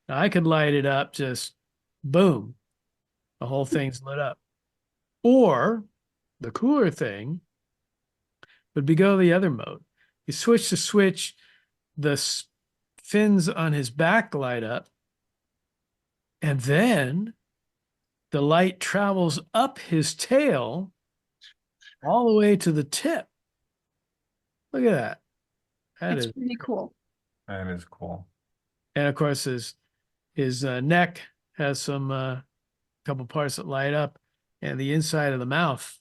now I could light it up, just boom, the whole thing's lit up. Or the cooler thing would be go the other mode. You switch to switch, the fins on his back light up, and then the light travels up his tail all the way to the tip. Look at that. That It's is, pretty cool. That is cool. and of course his neck has some couple parts that light up, and the inside of the mouth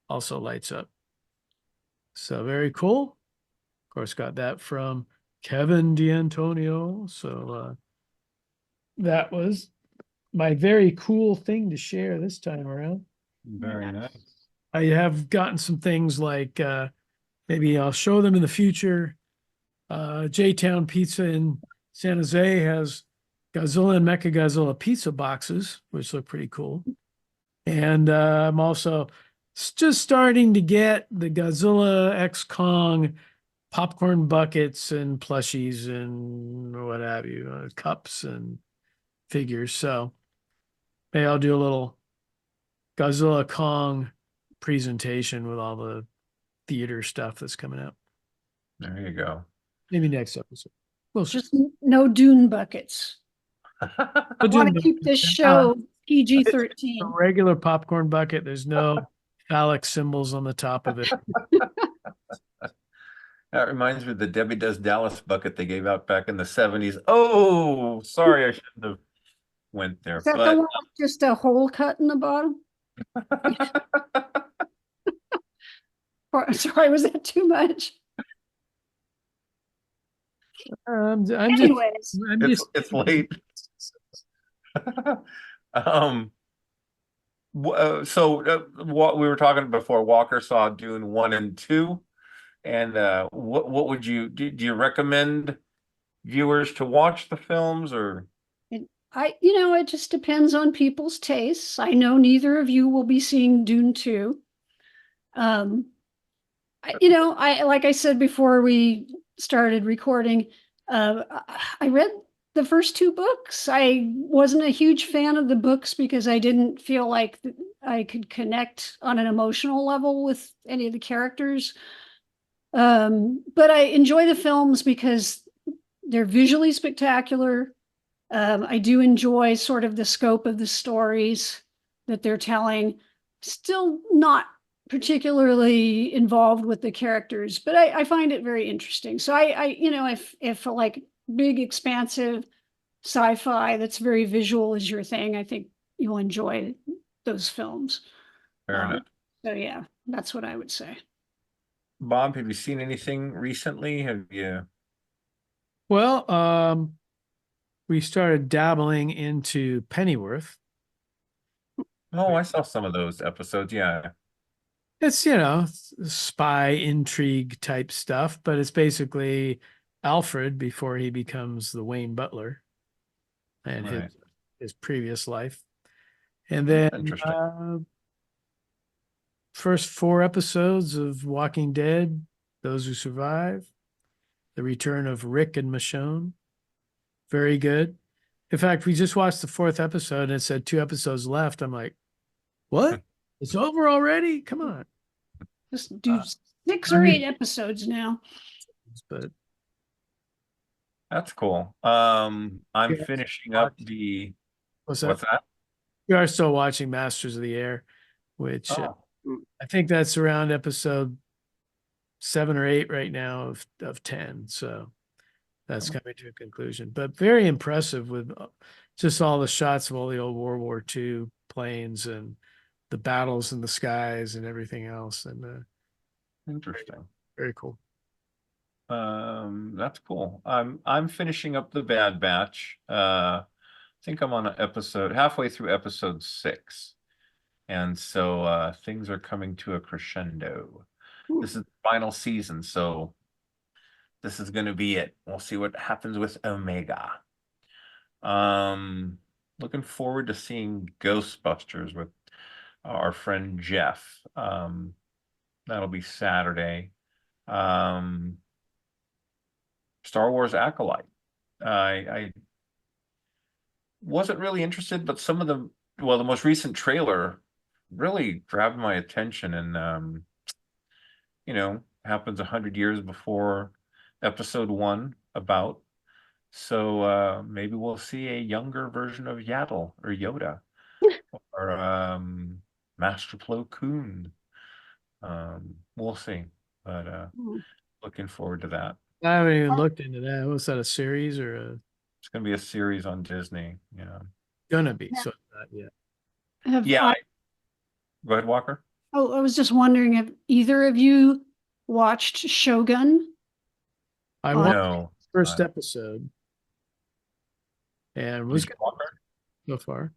also lights up. So very cool. Of course, got that from Kevin D'Antonio. So that was my very cool thing to share this time around. Very nice. I have gotten some things like maybe I'll show them in the future. J-Town Pizza in San Jose has Godzilla and Mecha Godzilla pizza boxes, which look pretty cool. And I'm also just starting to get the Godzilla X Kong popcorn buckets and plushies and what have you, cups and figures. So maybe I'll do a little Godzilla Kong presentation with all the theater stuff that's coming out. There you go. Maybe next episode. Well, Just no Dune buckets. I want to keep this show a PG-13. regular popcorn bucket. There's no phallic symbols on the top of it. That reminds me of the Debbie Does Dallas bucket they gave out back in the 70s. Oh, sorry, I shouldn't have went there. Is that the one with just a hole cut in the bottom? Sorry, was that too much? Anyways, it's late. What we were talking before, Walker saw Dune 1 and 2. And what would you do you recommend viewers to watch the films, or it just depends on people's tastes. I know neither of you will be seeing Dune 2. Like I said before we started recording, I read the first two books. I wasn't a huge fan of the books because I didn't feel like I could connect on an emotional level with any of the characters. But I enjoy the films because they're visually spectacular. I do enjoy sort of the scope of the stories that they're telling. Still not particularly involved with the characters, but I find it very interesting. So if like big, expansive sci-fi that's very visual is your thing, I think you'll enjoy those films. fair enough. So yeah, that's what I would say. Bob, have you seen anything recently? Have you? Well, we started dabbling into Pennyworth. Oh, I saw some of those episodes. Yeah. It's, spy intrigue type stuff, but it's basically Alfred before he becomes the Wayne Butler and Right. his previous life. And then Interesting. first 4 episodes of Walking Dead, Those Who Survive, the return of Rick and Michonne. Very good. In fact, we just watched the 4th episode and it said 2 episodes left. I'm like, what? It's over already? Come on. Just do 6 or 8 episodes now. But That's cool. I'm finishing up the what's that? what's that? We are still watching Masters of the Air, which I think that's around episode 7 or 8 right now of 10. So that's coming to a conclusion. But very impressive with just all the shots of all the old World War II planes and the battles in the skies and everything else. And Interesting. very cool. That's cool. I'm finishing up the Bad Batch. I think I'm on halfway through episode 6. And so things are coming to a crescendo. This is the final season, so this is gonna be it. We'll see what happens with Omega. Looking forward to seeing Ghostbusters with our friend Jeff. That'll be Saturday. Star Wars Acolyte. I wasn't really interested, but the most recent trailer really grabbed my attention, and happens 100 years before episode 1 about. So maybe we'll see a younger version of Yaddle or Yoda or Master Plo Koon. We'll see, but Hmm. looking forward to that. I haven't even looked into that. Was that a series or a It's going to be a series on Disney. gonna be? So not yet. Have Yeah. I, Go ahead, Walker. oh, I was just wondering if either of you watched Shogun? I on- watched No. the first episode and was Did you, good Walker? so far.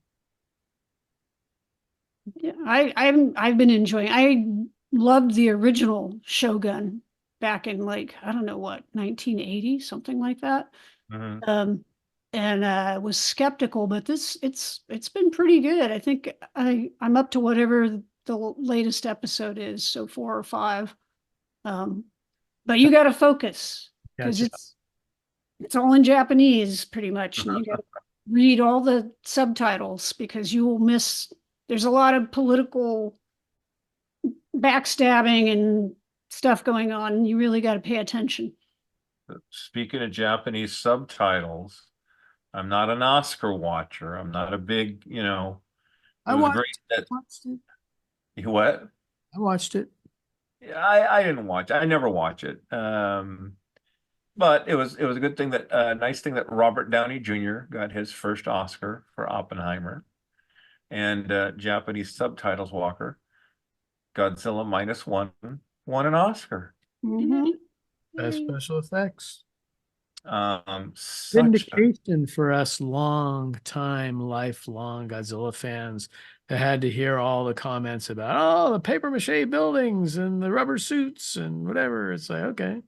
Yeah, I've been enjoying. I loved the original Shogun back in like I don't know what 1980 something like that. Mhm. And was skeptical, but it's been pretty good. I think I'm up to whatever the latest episode is, so 4 or 5. But you got to focus because Gotcha. it's all in Japanese pretty much, and you got to read all the subtitles because you will miss. There's a lot of political backstabbing and stuff going on, and you really got to pay attention. Speaking of Japanese subtitles, I'm not an Oscar watcher. I'm not a big, it I was watched, great that watched it. you what? I watched it. Yeah, I didn't watch. I never watch it. But it was a good thing that nice thing that Robert Downey Jr. got his first Oscar for Oppenheimer, and Japanese subtitles Walker Godzilla minus one won an Oscar. Mhm. Best special effects. Such a, Vindication for us lifelong Godzilla fans that had to hear all the comments about, oh, the paper mache buildings and the rubber suits and whatever. It's like, okay.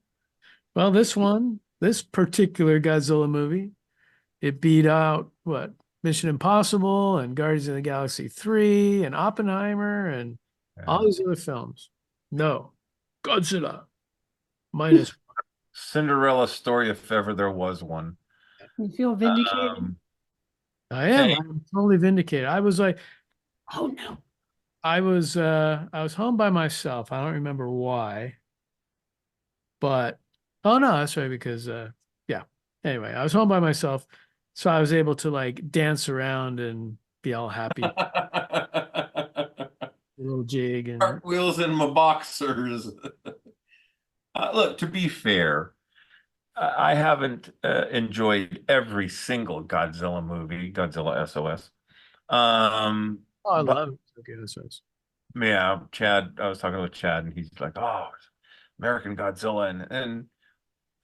Well, this particular Godzilla movie, it beat out what? Mission Impossible and Guardians of the Galaxy 3 and Oppenheimer and all these other films. No, Godzilla minus. Cinderella story if ever there was one. You feel vindicated? I am. Hey. I'm totally vindicated. I was like, Oh no. I was home by myself. I don't remember why. But oh no, that's right, because yeah. Anyway, I was home by myself. So I was able to like dance around and be all happy. A little jig and Cartwheels in my boxers. Look, to be fair, I haven't enjoyed every single Godzilla movie, Godzilla SOS. oh, I But love it. Okay, that's right. yeah, Chad, I was talking with Chad and he's like, oh, American Godzilla. And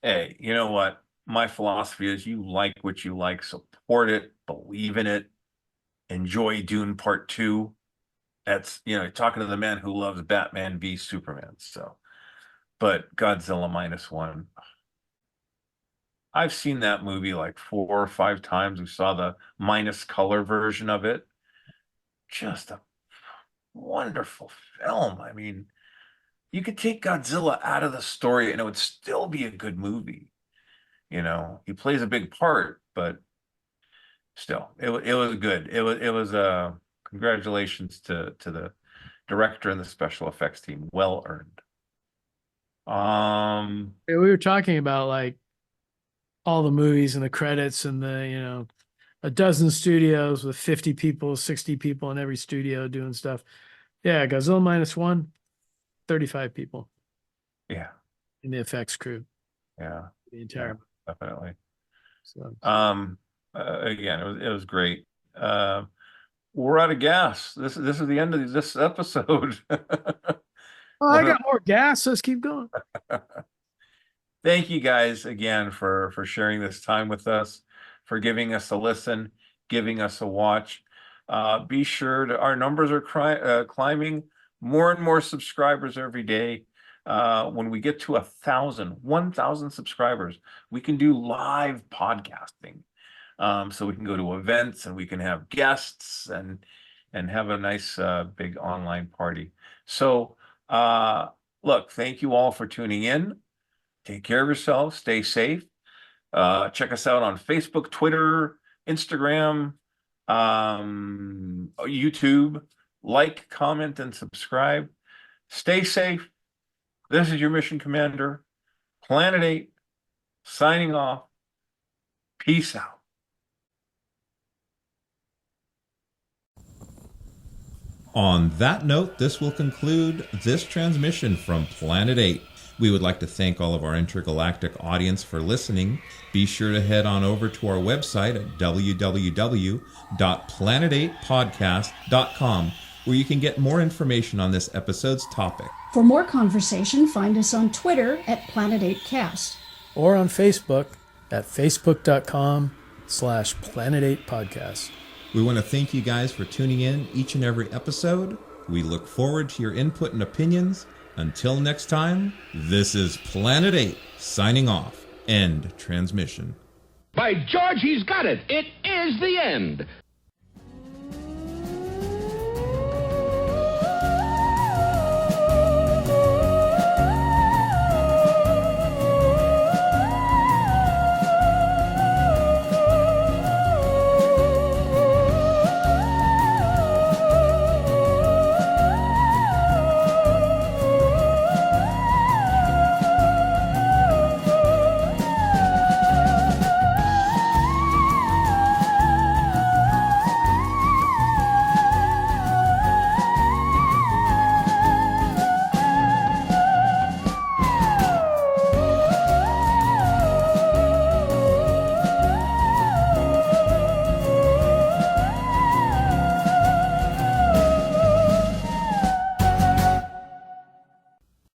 hey, you know what? My philosophy is you like what you like, support it, believe in it, enjoy Dune Part 2. That's, talking to the man who loves Batman v Superman. So, but Godzilla minus one. I've seen that movie like 4 or 5 times. We saw the minus color version of it. Just a wonderful film. I mean, you could take Godzilla out of the story and it would still be a good movie. He plays a big part, but still, it was good. It was congratulations to the director and the special effects team. Well earned. Yeah, we were talking about like all the movies and the credits and the, a dozen studios with 50 people, 60 people in every studio doing stuff. Yeah, Godzilla minus one, 35 people Yeah, in the effects crew. yeah, The entire definitely. so Again, it was great. We're out of gas. This is the end of this episode. oh, I got more gas. Let's keep going. Thank you guys again for sharing this time with us, for giving us a listen, giving us a watch. Be sure to our numbers are climbing, more and more subscribers every day. When we get to 1,000 subscribers, we can do live podcasting. So we can go to events and we can have guests and have a nice big online party. So look, thank you all for tuning in. Take care of yourselves. Stay safe. Check us out on Facebook, Twitter, Instagram, YouTube. Like, comment, and subscribe. Stay safe. This is your mission commander, Planet 8, signing off. Peace out. On that note, this will conclude this transmission from Planet 8. We would like to thank all of our intergalactic audience for listening. Be sure to head on over to our website at www.planet8podcast.com, where you can get more information on this episode's topic. For more conversation, find us on Twitter at Planet8Cast. Or on Facebook at facebook.com/Planet8Podcast. We want to thank you guys for tuning in each and every episode. We look forward to your input and opinions. Until next time, this is Planet 8 signing off. End transmission. By George, he's got it. It is the end.